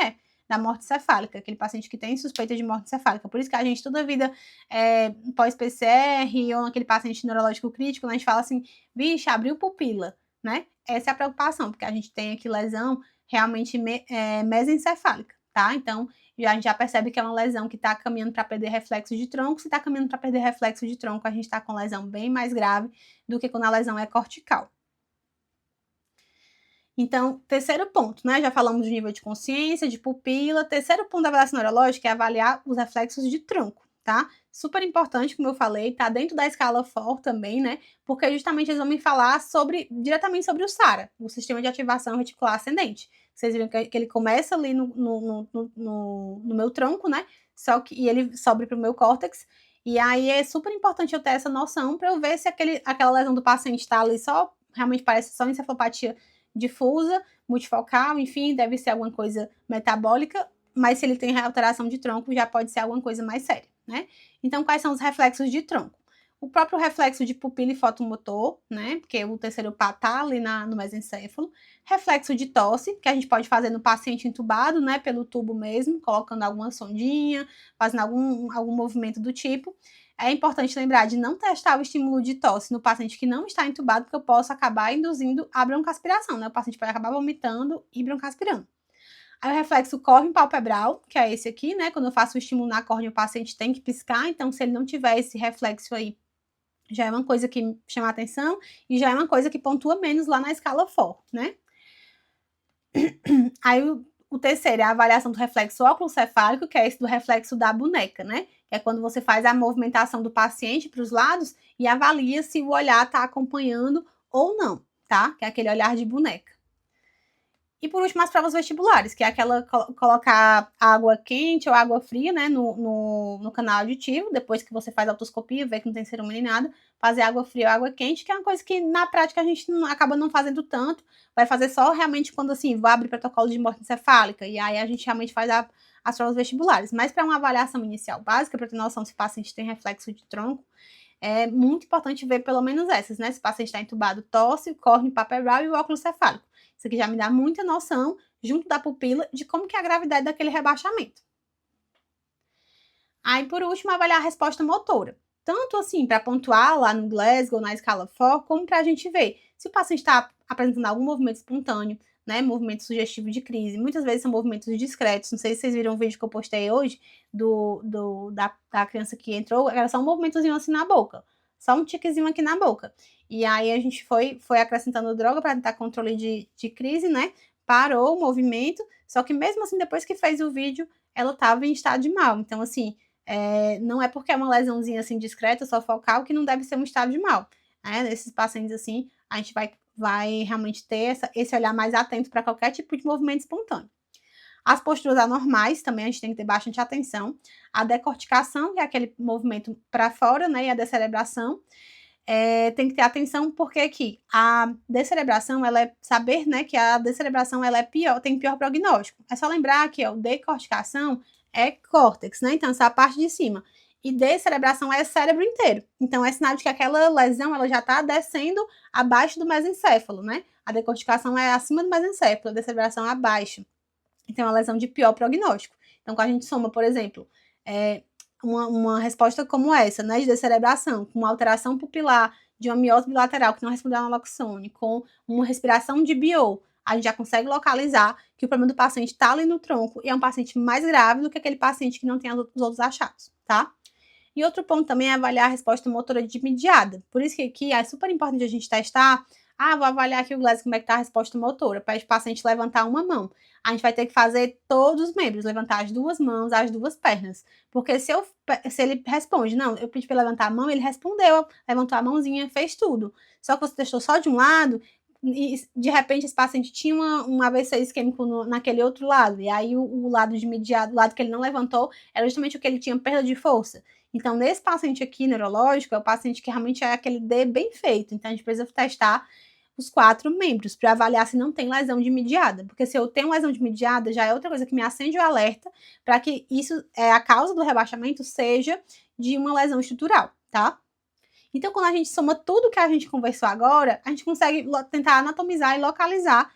da morte cefálica, aquele paciente que tem suspeita de morte cefálica. Por isso que a gente, toda a vida, pós-PCR ou naquele paciente neurológico crítico, a gente fala assim, vixe, abriu pupila, né? Essa é a preocupação, porque a gente tem aqui lesão realmente mesencefálica, tá? Então, a gente já percebe que é uma lesão que está caminhando para perder reflexo de tronco. Se está caminhando para perder reflexo de tronco, a gente está com lesão bem mais grave do que quando a lesão é cortical. Então, terceiro ponto, né? Já falamos de nível de consciência, de pupila. Terceiro ponto da avaliação neurológica é avaliar os reflexos de tronco, tá? Super importante, como eu falei, tá dentro da escala FOR também, né? Porque justamente eles vão me falar diretamente sobre o SARA, o Sistema de Ativação Reticular Ascendente. Vocês viram que ele começa ali no meu tronco, né? E ele sobe para o meu córtex. E aí é super importante eu ter essa noção para eu ver se aquela lesão do paciente está ali realmente parece só encefalopatia difusa, multifocal, enfim, deve ser alguma coisa metabólica, mas se ele tem alteração de tronco, já pode ser alguma coisa mais séria, né? Então, quais são os reflexos de tronco? O próprio reflexo de pupila e fotomotor, né? Porque o terceiro pá tá ali no mesencéfalo. Reflexo de tosse, que a gente pode fazer no paciente entubado, né? Pelo tubo mesmo, colocando alguma sondinha, fazendo algum movimento do tipo. É importante lembrar de não testar o estímulo de tosse no paciente que não está entubado, porque eu posso acabar induzindo a broncoaspiração, né? O paciente pode acabar vomitando e broncoaspirando. Aí o reflexo córneo palpebral, que é esse aqui, né? Quando eu faço o estímulo na córnea, o paciente tem que piscar, então se ele não tiver esse reflexo aí, já é uma coisa que chama a atenção e já é uma coisa que pontua menos lá na escala FOR, né? Aí o terceiro é a avaliação do reflexo óculo-cefálico, que é esse do reflexo da boneca, né? Que é quando você faz a movimentação do paciente para os lados e avalia se o olhar está acompanhando ou não, tá? Que é aquele olhar de boneca. E por último, as provas vestibulares, que é aquela colocar água quente ou água fria, né, no canal auditivo, depois que você faz a otoscopia, vê que não tem cerume nem nada, fazer água fria ou água quente, que é uma coisa que na prática a gente acaba não fazendo tanto, vai fazer só realmente quando, assim, vai abrir protocolo de morte encefálica, e aí a gente realmente faz as provas vestibulares. Mas para uma avaliação inicial básica, para ter noção se o paciente tem reflexo de tronco, é muito importante ver pelo menos essas, né? Se o paciente está entubado, tosse, córneo palpebral e o óculo cefálico. Isso aqui já me dá muita noção, junto da pupila, de como que é a gravidade daquele rebaixamento. Aí, por último, avaliar a resposta motora. Tanto assim, para pontuar lá no Glasgow, na escala FOR, como para a gente ver se o paciente está apresentando algum movimento espontâneo, né, movimento sugestivo de crise. Muitas vezes são movimentos discretos. Não sei se vocês viram o vídeo que eu postei hoje da criança que entrou. Era só um movimentozinho assim na boca. Só um tiquezinho aqui na boca. E aí a gente foi acrescentando droga para tentar controle de crise, né? Parou o movimento. Só que mesmo assim, depois que fez o vídeo, ela estava em estado de mal. Então, assim, não é porque é uma lesãozinha assim discreta, só focal, que não deve ser um estado de mal. Nesses pacientes assim, a gente vai realmente ter esse olhar mais atento para qualquer tipo de movimento espontâneo. As posturas anormais também a gente tem que ter bastante atenção. A decorticação, que é aquele movimento para fora, né? E a descerebração. Tem que ter atenção porque aqui a descerebração, ela é saber, né, que a descerebração ela tem pior prognóstico. É só lembrar que ó, decorticação é córtex, né? Então essa parte de cima. E descerebração é cérebro inteiro. Então é sinal de que aquela lesão ela já está descendo abaixo do mesencéfalo, né? A decorticação é acima do mesencéfalo, a descerebração é abaixo. Então é uma lesão de pior prognóstico. Então quando a gente soma, por exemplo, uma resposta como essa, né, de descerebração, com uma alteração pupilar, de uma miose bilateral que não respondeu a naloxone, com uma respiração de BO, a gente já consegue localizar que o problema do paciente está ali no tronco e é um paciente mais grave do que aquele paciente que não tem os outros achados, tá? E outro ponto também é avaliar a resposta motora de mediada. Por isso que aqui é super importante a gente testar. Vou avaliar aqui o Glasgow, como é que tá a resposta motora, para o paciente levantar uma mão. A gente vai ter que fazer todos os membros, levantar as duas mãos, as duas pernas. Porque se ele responde, não, eu pedi para levantar a mão, ele respondeu, levantou a mãozinha, fez tudo. Só que você testou só de um lado, e de repente esse paciente tinha um AVC isquêmico naquele outro lado. E aí o lado de mediado, o lado que ele não levantou, era justamente o que ele tinha perda de força. Então, nesse paciente aqui neurológico, é o paciente que realmente é aquele D bem feito. Então, a gente precisa testar os 4 membros para avaliar se não tem lesão de mediada. Porque se eu tenho lesão de mediada, já é outra coisa que me acende o alerta para que isso, a causa do rebaixamento seja de uma lesão estrutural, tá? Então, quando a gente soma tudo que a gente conversou agora, a gente consegue tentar anatomizar e localizar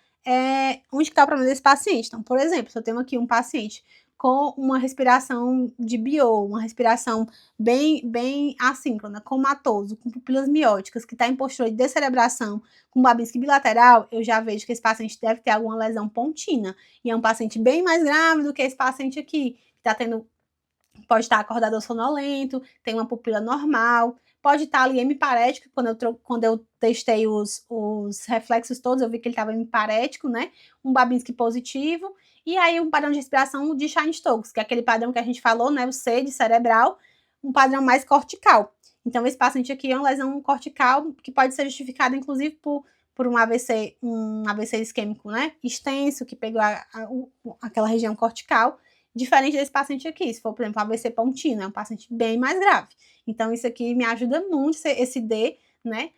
onde está o problema desse paciente. Então, por exemplo, se eu tenho aqui um paciente com uma respiração de BO, uma respiração bem assíncrona, comatoso, com pupilas mióticas, que está em postura de descerebração, com Babinski bilateral, eu já vejo que esse paciente deve ter alguma lesão pontina. E é um paciente bem mais grave do que esse paciente aqui, que pode estar acordado ou sonolento, tem uma pupila normal, pode estar ali hemiparético, quando eu testei os reflexos todos, eu vi que ele estava hemiparético, né? Um Babinski positivo, e aí um padrão de respiração de Chine-Stokes, que é aquele padrão que a gente falou, né? O C de cerebral, um padrão mais cortical. Então, esse paciente aqui é uma lesão cortical que pode ser justificada, inclusive, por um AVC isquêmico, né, extenso, que pegou aquela região cortical, diferente desse paciente aqui. Se for, por exemplo, AVC pontino, é um paciente bem mais grave. Então, isso aqui me ajuda muito, esse D, né,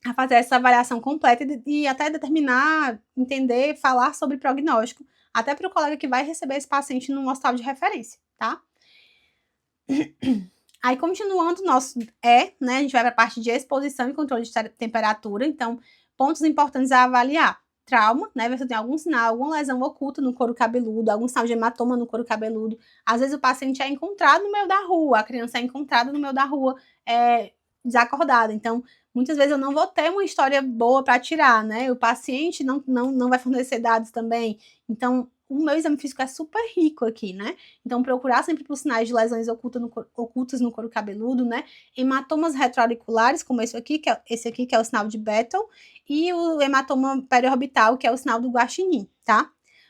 a fazer essa avaliação completa e até determinar, entender, falar sobre prognóstico, até para o colega que vai receber esse paciente num hospital de referência, tá? Aí, continuando, nosso né, a gente vai para a parte de exposição e controle de temperatura. Então, pontos importantes a avaliar. Trauma, né, ver se tem algum sinal, alguma lesão oculta no couro cabeludo, algum sinal de hematoma no couro cabeludo. Às vezes o paciente é encontrado no meio da rua, a criança é encontrada no meio da rua, desacordada. Então, muitas vezes eu não vou ter uma história boa para tirar, né? O paciente não vai fornecer dados também. Então, o meu exame físico é super rico aqui, né? Então, procurar sempre por sinais de lesões ocultas no couro cabeludo, né? Hematomas retroauriculares, como esse aqui, que é o sinal de Battle, e o hematoma periorbital, que é o sinal do guaxinim, tá?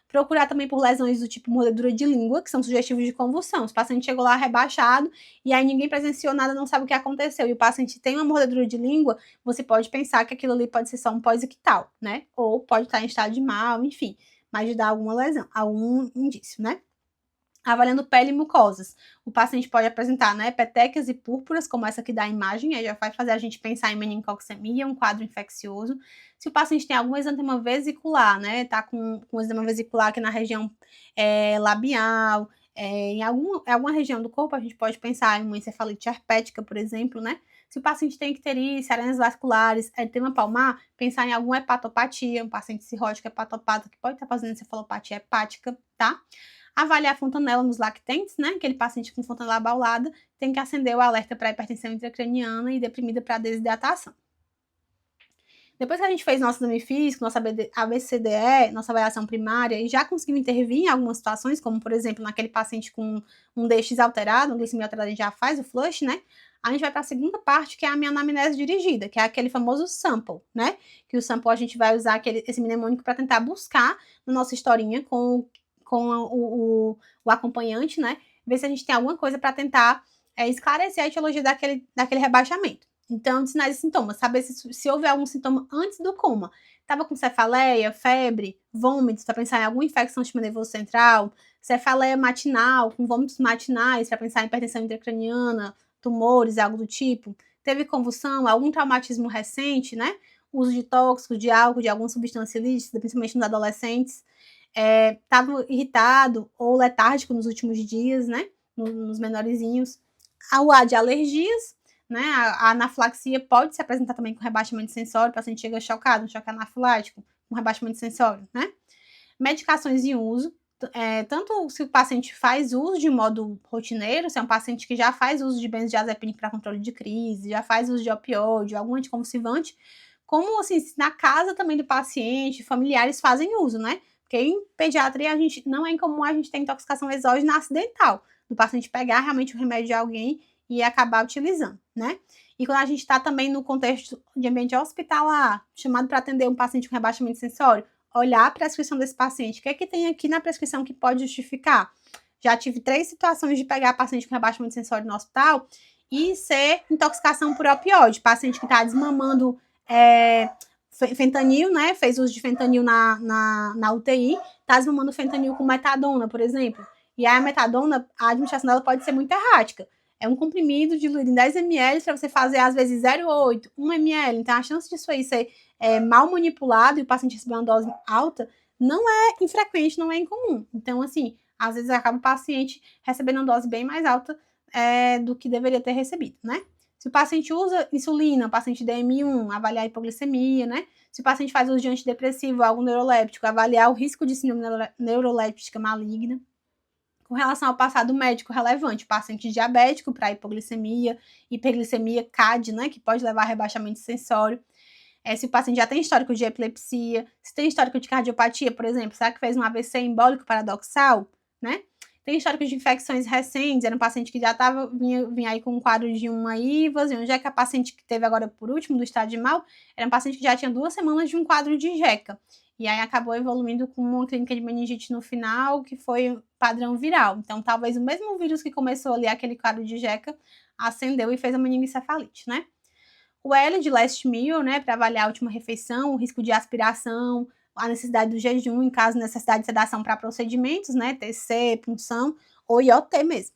Procurar também por lesões do tipo mordedura de língua, que são sugestivos de convulsão. Se o paciente chegou lá rebaixado e aí ninguém presenciou nada, não sabe o que aconteceu, e o paciente tem uma mordedura de língua, você pode pensar que aquilo ali pode ser só um pós-ictal, né? Ou pode estar em estado de mal, enfim, mas de dar alguma lesão, algum indício, né? Avaliando pele e mucosas. O paciente pode apresentar, né, petequias e púrpuras, como essa aqui da imagem, aí já vai fazer a gente pensar em meningococcemia, um quadro infeccioso. Se o paciente tem algum exantema vesicular, né, tá com exantema vesicular aqui na região labial, em alguma região do corpo, a gente pode pensar em uma encefalite herpética, por exemplo, né? Se o paciente tem icterícia, aranhas vasculares, edema palmar, pensar em alguma hepatopatia, um paciente cirrótico hepatopata que pode estar fazendo encefalopatia hepática, tá? Avaliar a fontanela nos lactentes, né? Aquele paciente com fontanela abaulada tem que acender o alerta para hipertensão intracraniana e deprimida para desidratação. Depois que a gente fez nosso exame físico, nossa ABCDE, nossa avaliação primária, e já conseguimos intervir em algumas situações, como, por exemplo, naquele paciente com um DX alterado, um glicemia alterada, a gente já faz o flush, né? A gente vai para a segunda parte, que é a minha anamnese dirigida, que é aquele famoso sample, né? Que o sample a gente vai usar esse mnemônico para tentar buscar na nossa historinha com o acompanhante, né? Ver se a gente tem alguma coisa para tentar esclarecer a etiologia daquele rebaixamento. Então, sinais e sintomas, saber se houve algum sintoma antes do coma. Estava com cefaleia, febre, vômitos, para pensar em alguma infecção do sistema nervoso central, cefaleia matinal, com vômitos matinais, para pensar em hipertensão intracraniana, tumores, algo do tipo. Teve convulsão, algum traumatismo recente, né? Uso de tóxicos, de álcool, de alguma substância ilícita, principalmente nos adolescentes. Estava irritado ou letárgico nos últimos dias, né? Nos menorzinhos. O A de alergias, né? A anafilaxia pode se apresentar também com rebaixamento sensório, o paciente chega chocado, um choque anafilático, com rebaixamento sensório, né? Medicações em uso, tanto se o paciente faz uso de modo rotineiro, se é um paciente que já faz uso de benzodiazepínico para controle de crise, já faz uso de opioide, algum anticonvulsivante, como assim, na casa também do paciente, familiares fazem uso, né? Porque em pediatria não é incomum a gente ter intoxicação exógena acidental, do paciente pegar realmente o remédio de alguém e acabar utilizando, né? E quando a gente está também no contexto de ambiente hospitalar, chamado para atender um paciente com rebaixamento sensório, olhar a prescrição desse paciente, o que é que tem aqui na prescrição que pode justificar? Já tive 3 situações de pegar paciente com rebaixamento sensório no hospital e ser intoxicação por opioide, paciente que está desmamando fentanil, né? Fez uso de fentanil na UTI, tá desmamando fentanil com metadona, por exemplo. E a metadona, a administração dela pode ser muito errática. É um comprimido diluído em 10 ml para você fazer, às vezes, 0,8, 1 ml. Então, a chance disso aí ser mal manipulado e o paciente receber uma dose alta não é infrequente, não é incomum. Então, assim, às vezes acaba o paciente recebendo uma dose bem mais alta do que deveria ter recebido, né? Se o paciente usa insulina, o paciente DM1, avaliar a hipoglicemia, né? Se o paciente faz uso de antidepressivo, algo neuroléptico, avaliar o risco de síndrome neuroléptica maligna. Com relação ao passado médico relevante, o paciente diabético para hipoglicemia, hiperglicemia CAD, né? Que pode levar a rebaixamento sensório. Se o paciente já tem histórico de epilepsia, se tem histórico de cardiopatia, por exemplo, será que fez um AVC embólico paradoxal, né? tem histórico de infecções recentes, era um paciente que já vinha aí com um quadro de uma IVAS, e onde é que a paciente que teve agora por último, do estado de mal, era um paciente que já tinha 2 semanas de um quadro de jeca. E aí acabou evoluindo com uma clínica de meningite no final, que foi padrão viral. Então, talvez o mesmo vírus que começou ali aquele quadro de jeca, acendeu e fez a meningoencefalite, né? O L de last meal, né, para avaliar a última refeição, o risco de aspiração, a necessidade do jejum, em caso de necessidade de sedação para procedimentos, né, TC, punção ou IOT mesmo.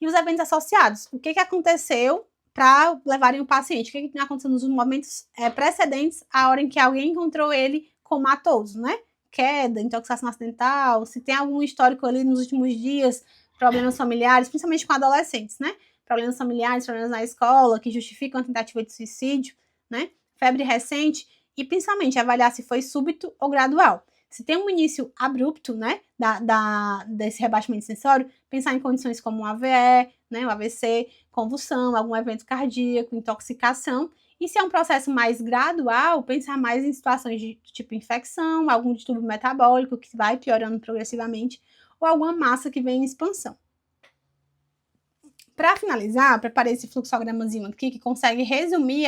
E os eventos associados, o que aconteceu para levarem o paciente, o que aconteceu nos momentos precedentes à hora em que alguém encontrou ele comatoso, né? Queda, intoxicação acidental, se tem algum histórico ali nos últimos dias, problemas familiares, principalmente com adolescentes, né? Problemas familiares, problemas na escola, que justificam a tentativa de suicídio, né? Febre recente, e principalmente avaliar se foi súbito ou gradual. Se tem um início abrupto, né, desse rebaixamento sensório, pensar em condições como um AVE, né, o AVC, convulsão, algum evento cardíaco, intoxicação. E se é um processo mais gradual, pensar mais em situações de tipo infecção, algum distúrbio metabólico que vai piorando progressivamente, ou alguma massa que vem em expansão. Para finalizar, preparei esse fluxogramazinho aqui que consegue resumir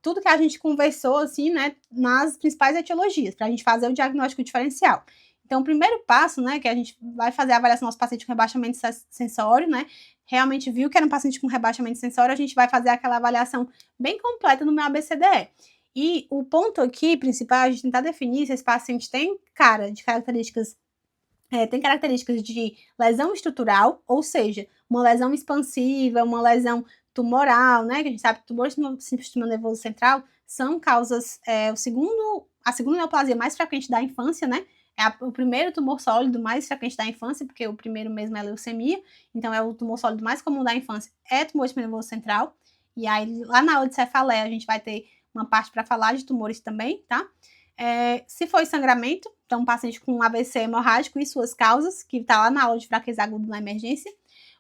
tudo que a gente conversou, assim, né, nas principais etiologias, para a gente fazer o diagnóstico diferencial. Então, o primeiro passo, né, que a gente vai fazer a avaliação do nosso paciente com rebaixamento sensório, né, realmente viu que era um paciente com rebaixamento sensório, a gente vai fazer aquela avaliação bem completa no meu ABCDE. E o ponto aqui principal é a gente tentar definir se esse paciente tem características de lesão estrutural, ou seja, uma lesão expansiva, uma lesão tumoral, né? Que a gente sabe que tumores do sistema nervoso central são causas, a segunda neoplasia mais frequente da infância, né? O primeiro tumor sólido mais frequente da infância, porque o primeiro mesmo é a leucemia, então é o tumor sólido mais comum da infância, é tumor do sistema nervoso central. E aí, lá na aula de cefaleia, a gente vai ter uma parte para falar de tumores também, tá? Se foi sangramento, então um paciente com AVC hemorrágico e suas causas, que está lá na aula de fraqueza aguda na emergência.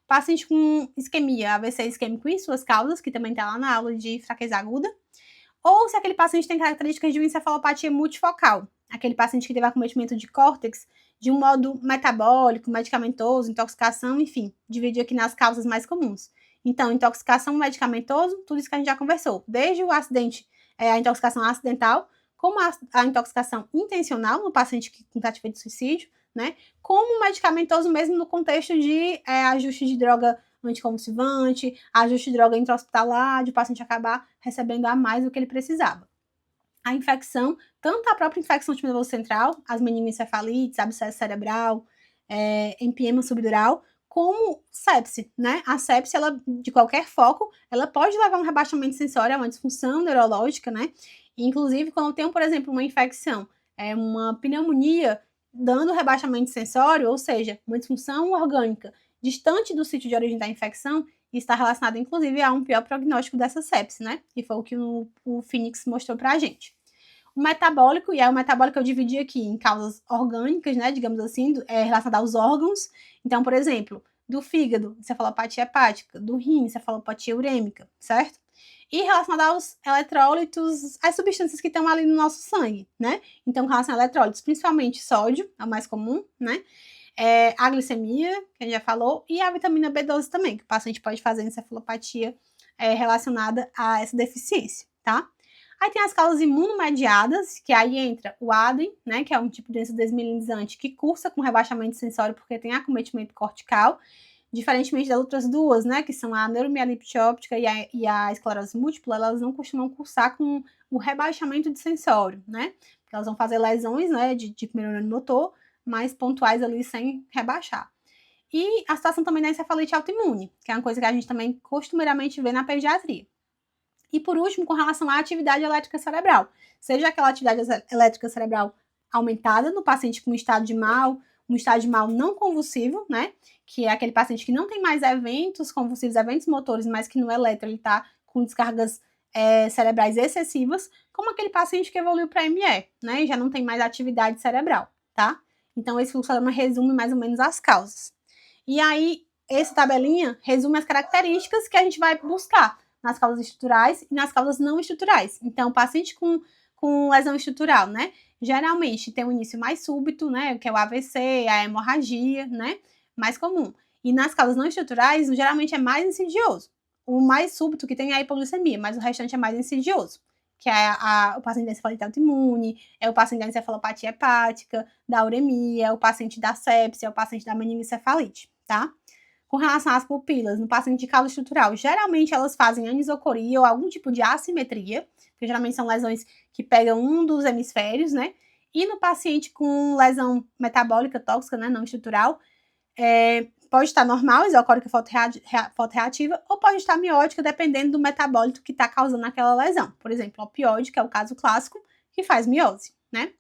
Paciente com isquemia, AVC isquêmico e suas causas, que também está lá na aula de fraqueza aguda. Ou se aquele paciente tem características de uma encefalopatia multifocal, aquele paciente que teve acometimento de córtex de um modo metabólico, medicamentoso, intoxicação, enfim, dividir aqui nas causas mais comuns. Então, intoxicação medicamentoso, tudo isso que a gente já conversou, desde o acidente, a intoxicação acidental, como a intoxicação intencional no paciente com tentativa de suicídio, né? Como medicamentoso mesmo no contexto de ajuste de droga anticonvulsivante, ajuste de droga intra-hospitalar, de o paciente acabar recebendo a mais do que ele precisava. A infecção, tanto a própria infecção do sistema nervoso central, as meningoencefalites, abscesso cerebral, empiema subdural, como sepse, né? A sepse, ela, de qualquer foco, ela pode levar a um rebaixamento sensório, a uma disfunção neurológica, né? Inclusive, quando tem, por exemplo, uma infecção, uma pneumonia, dando rebaixamento sensório, ou seja, uma disfunção orgânica distante do sítio de origem da infecção, está relacionado, inclusive, a um pior prognóstico dessa sepse, né? E foi o que o Phoenix mostrou pra gente. O metabólico, e aí o metabólico eu dividi aqui em causas orgânicas, né, digamos assim, relacionadas aos órgãos. Então, por exemplo, do fígado, encefalopatia hepática, do rim, encefalopatia urêmica, certo? E relacionado aos eletrólitos, as substâncias que estão ali no nosso sangue, né? Então, com relação a eletrólitos, principalmente sódio, é o mais comum, né? A glicemia, que a gente já falou, e a vitamina B12 também, que o paciente pode fazer encefalopatia relacionada a essa deficiência, tá? Aí tem as causas imunomediadas, que aí entra o ADEM, né, que é um tipo de doença desmielinizante que cursa com rebaixamento sensório porque tem acometimento cortical, diferentemente das outras duas, né, que são a neuromielite óptica e a esclerose múltipla, elas não costumam cursar com o rebaixamento de sensório, né, porque elas vão fazer lesões, né, de tipo neurônio motor, mais pontuais ali sem rebaixar. E a situação também da encefalite autoimune, que é uma coisa que a gente também costumeiramente vê na pediatria. E por último, com relação à atividade elétrica cerebral, seja aquela atividade elétrica cerebral aumentada no paciente com um estado de mal não convulsivo, né, que é aquele paciente que não tem mais eventos convulsivos, eventos motores, mas que no eletro ele está com descargas cerebrais excessivas, como aquele paciente que evoluiu para ME, né, e já não tem mais atividade cerebral, tá? Então, esse fluxograma resume mais ou menos as causas. E aí, essa tabelinha resume as características que a gente vai buscar nas causas estruturais e nas causas não estruturais. Então, o paciente com lesão estrutural, né, geralmente tem um início mais súbito, né, que é o AVC, a hemorragia, né, mais comum. E nas causas não estruturais, geralmente é mais insidioso. O mais súbito que tem é a hipoglicemia, mas o restante é mais insidioso, que é o paciente da encefalite autoimune, é o paciente da encefalopatia hepática, da uremia, é o paciente da sepsia, é o paciente da meningoencefalite, tá? Com relação às pupilas, no paciente de causa estrutural, geralmente elas fazem anisocoria ou algum tipo de assimetria, que geralmente são lesões que pegam um dos hemisférios, né? E no paciente com lesão metabólica tóxica, né, não estrutural, pode estar normal, isocórica fotorreativa, ou pode estar miótica, dependendo do metabólito que está causando aquela lesão. Por exemplo, opioide, que é o caso clássico, que faz miose, né?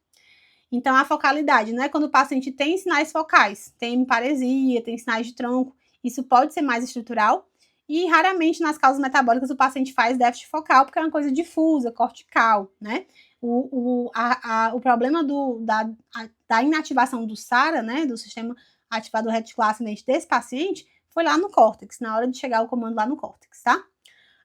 Então, a focalidade, né? Quando o paciente tem sinais focais, tem hemiparesia, tem sinais de tronco, isso pode ser mais estrutural. E raramente nas causas metabólicas o paciente faz déficit focal, porque é uma coisa difusa, cortical, né? O problema da inativação do SARA, né? Do sistema ativador reticular ascendente desse paciente, foi lá no córtex, na hora de chegar o comando lá no córtex, tá?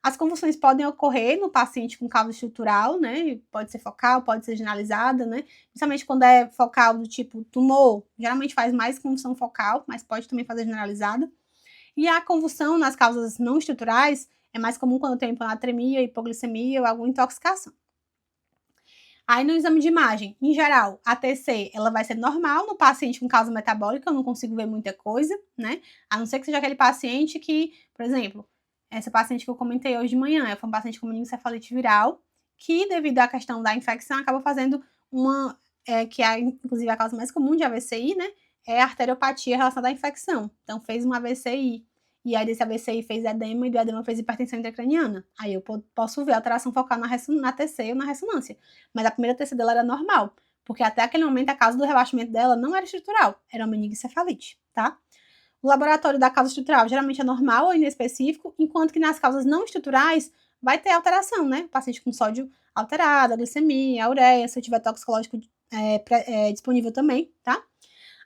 As convulsões podem ocorrer no paciente com causa estrutural, né? Pode ser focal, pode ser generalizada, né? Principalmente quando é focal do tipo tumor, geralmente faz mais convulsão focal, mas pode também fazer generalizada. E a convulsão nas causas não estruturais é mais comum quando tem hiponatremia, hipoglicemia ou alguma intoxicação. Aí no exame de imagem, em geral, a TC ela vai ser normal no paciente com causa metabólica, eu não consigo ver muita coisa, né? A não ser que seja aquele paciente que, por exemplo, essa paciente que eu comentei hoje de manhã, foi um paciente com meningoencefalite viral, que devido à questão da infecção acaba fazendo que é inclusive a causa mais comum de AVCI, né? É a arteriopatia relacionada à infecção. Então fez um AVCI. E aí desse AVCI fez edema e do edema fez hipertensão intracraniana. Aí eu posso ver alteração focal na TC ou na ressonância. Mas a primeira TC dela era normal, porque até aquele momento a causa do rebaixamento dela não era estrutural, era uma meningoencefalite, tá? O laboratório da causa estrutural geralmente é normal ou inespecífico, enquanto que nas causas não estruturais vai ter alteração, né? Paciente com sódio alterado, a glicemia, a ureia, se eu tiver toxicológico disponível também, tá?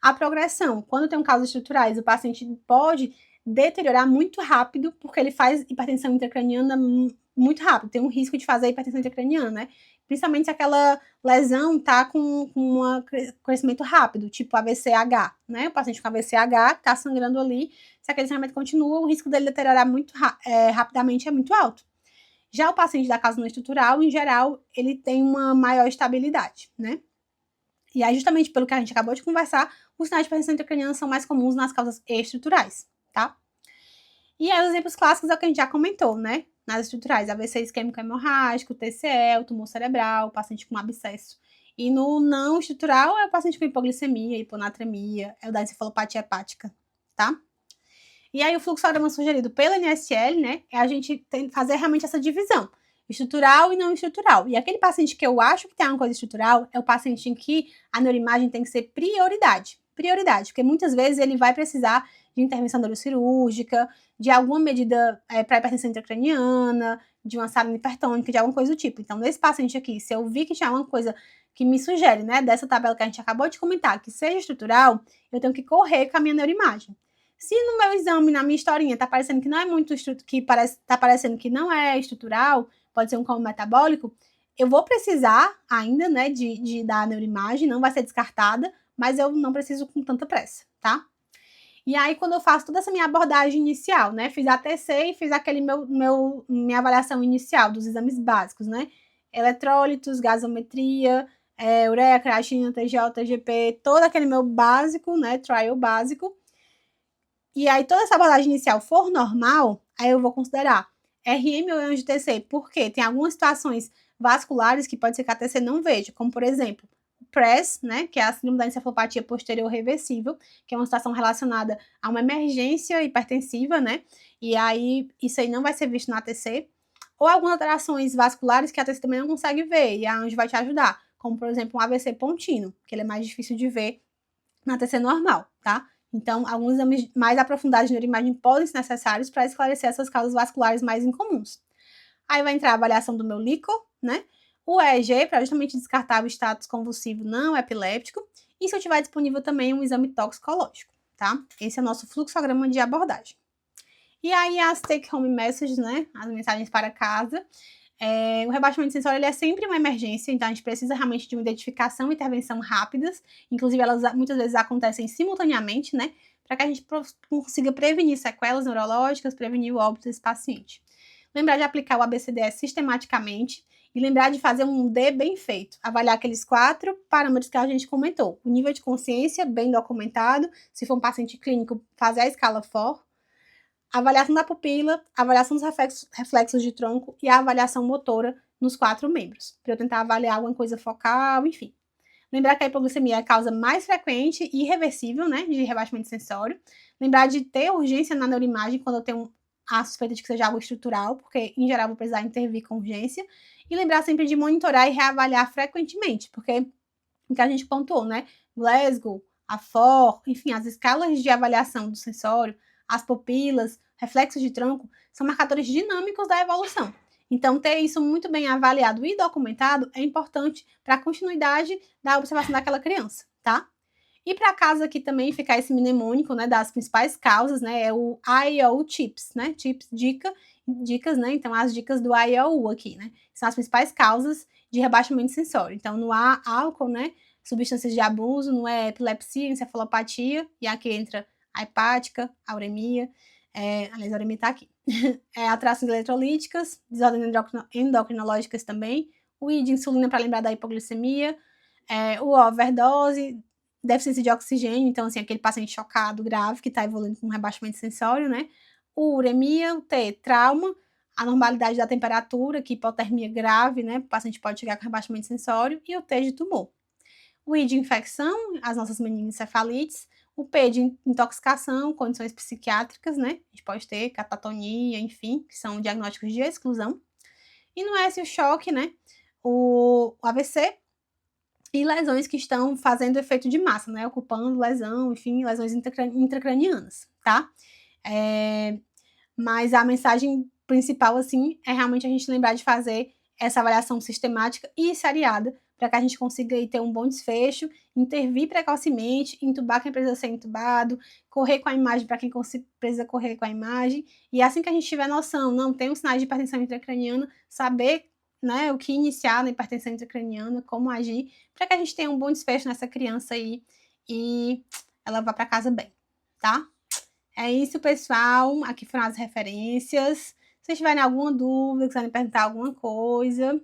A progressão, quando tem causas estruturais, o paciente pode deteriorar muito rápido, porque ele faz hipertensão intracraniana muito rápido, tem um risco de fazer hipertensão intracraniana, né? Principalmente se aquela lesão tá com um crescimento rápido, tipo AVCH, né? O paciente com AVCH tá sangrando ali, se aquele sangramento continua, o risco dele deteriorar muito rapidamente é muito alto. Já o paciente da causa não estrutural, em geral, ele tem uma maior estabilidade, né? E aí, justamente pelo que a gente acabou de conversar, os sinais de hipertensão intracraniana são mais comuns nas causas estruturais, tá? E aí, os exemplos clássicos é o que a gente já comentou, né? Nas estruturais, AVC isquêmico hemorrágico, TCE, o tumor cerebral, o paciente com abscesso. E no não estrutural é o paciente com hipoglicemia, hiponatremia, é o da encefalopatia hepática, tá? E aí, o fluxograma sugerido pela NSL, né, é a gente fazer realmente essa divisão, estrutural e não estrutural. E aquele paciente que eu acho que tem uma coisa estrutural é o paciente em que a neuroimagem tem que ser prioridade, porque muitas vezes ele vai precisar de intervenção neurocirúrgica, de alguma medida para hipertensão intracraniana, de uma salina hipertônica, de alguma coisa do tipo. Então, nesse paciente aqui, se eu vi que tinha uma coisa que me sugere, né, dessa tabela que a gente acabou de comentar, que seja estrutural, eu tenho que correr com a minha neuroimagem. Se no meu exame, na minha historinha, tá parecendo que não é muito tá parecendo que não é estrutural, pode ser um coma metabólico, eu vou precisar ainda, né, de dar a neuroimagem, não vai ser descartada, mas eu não preciso com tanta pressa, tá? E aí, quando eu faço toda essa minha abordagem inicial, né, fiz a TC e fiz aquele minha avaliação inicial dos exames básicos, né, eletrólitos, gasometria, ureia, creatina, TGO, TGP, todo aquele meu básico, né, trial básico. E aí, toda essa abordagem inicial for normal, aí eu vou considerar RM ou angio-TC, porque tem algumas situações vasculares que pode ser que a TC não veja, como, por exemplo, o PRES, né, que é a síndrome da encefalopatia posterior reversível, que é uma situação relacionada a uma emergência hipertensiva, né, e aí isso aí não vai ser visto na TC, ou algumas alterações vasculares que a TC também não consegue ver, e a anjo vai te ajudar, como, por exemplo, um AVC pontino, que ele é mais difícil de ver na TC normal, tá? Então, alguns exames mais aprofundados de neuroimagem podem ser necessários para esclarecer essas causas vasculares mais incomuns. Aí vai entrar a avaliação do meu líquor, né? O EEG, para justamente descartar o status convulsivo não epiléptico. E se eu tiver disponível também um exame toxicológico, tá? Esse é o nosso fluxograma de abordagem. E aí as take-home messages, né? As mensagens para casa. O rebaixamento sensório ele é sempre uma emergência, então a gente precisa realmente de uma identificação e intervenção rápidas, inclusive elas muitas vezes acontecem simultaneamente, né, para que a gente consiga prevenir sequelas neurológicas, prevenir o óbito desse paciente. Lembrar de aplicar o ABCDE sistematicamente e lembrar de fazer um D bem feito, avaliar aqueles 4 parâmetros que a gente comentou, o nível de consciência bem documentado, se for um paciente clínico, fazer a escala FOR, avaliação da pupila, avaliação dos reflexos de tronco e a avaliação motora nos 4 membros, para eu tentar avaliar alguma coisa focal, enfim. Lembrar que a hipoglicemia é a causa mais frequente e irreversível, né, de rebaixamento sensório. Lembrar de ter urgência na neuroimagem quando eu tenho a suspeita de que seja algo estrutural, porque em geral vou precisar intervir com urgência. E lembrar sempre de monitorar e reavaliar frequentemente, porque o que a gente pontuou, né, Glasgow, a FOR, enfim, as escalas de avaliação do sensório, as pupilas, reflexos de tronco, são marcadores dinâmicos da evolução. Então, ter isso muito bem avaliado e documentado é importante para a continuidade da observação daquela criança, tá? E para caso aqui também ficar esse mnemônico, né, das principais causas, né, é o IO Tips, né, Tips, dicas, né, então as dicas do IOU aqui, né, são as principais causas de rebaixamento sensório. Então, no A, álcool, né, substâncias de abuso, no E, epilepsia, encefalopatia, e aqui entra a hepática, a uremia, aliás, a uremia tá aqui. Atrações eletrolíticas, desordens endocrinológicas também, o I de insulina para lembrar da hipoglicemia, o overdose, deficiência de oxigênio, então, assim, aquele paciente chocado grave que está evoluindo com rebaixamento sensório, né? O uremia, o T, trauma, anormalidade da temperatura, que hipotermia grave, né? O paciente pode chegar com rebaixamento sensório, e o T de tumor. O I de infecção, as nossas meningoencefalites, o P de intoxicação, condições psiquiátricas, né? A gente pode ter catatonia, enfim, que são diagnósticos de exclusão. E no S, o choque, né? O AVC e lesões que estão fazendo efeito de massa, né? Ocupando lesão, enfim, lesões intracranianas, tá? Mas a mensagem principal, assim, é realmente a gente lembrar de fazer essa avaliação sistemática e seriada para que a gente consiga aí ter um bom desfecho, intervir precocemente, entubar quem precisa ser entubado, correr com a imagem para quem precisa correr com a imagem, e assim que a gente tiver noção, não tem um sinal de hipertensão intracraniana, saber, né, o que iniciar na hipertensão intracraniana, como agir, para que a gente tenha um bom desfecho nessa criança aí e ela vá para casa bem, tá? É isso, pessoal. Aqui foram as referências. Se vocês tiverem alguma dúvida, quiserem perguntar alguma coisa,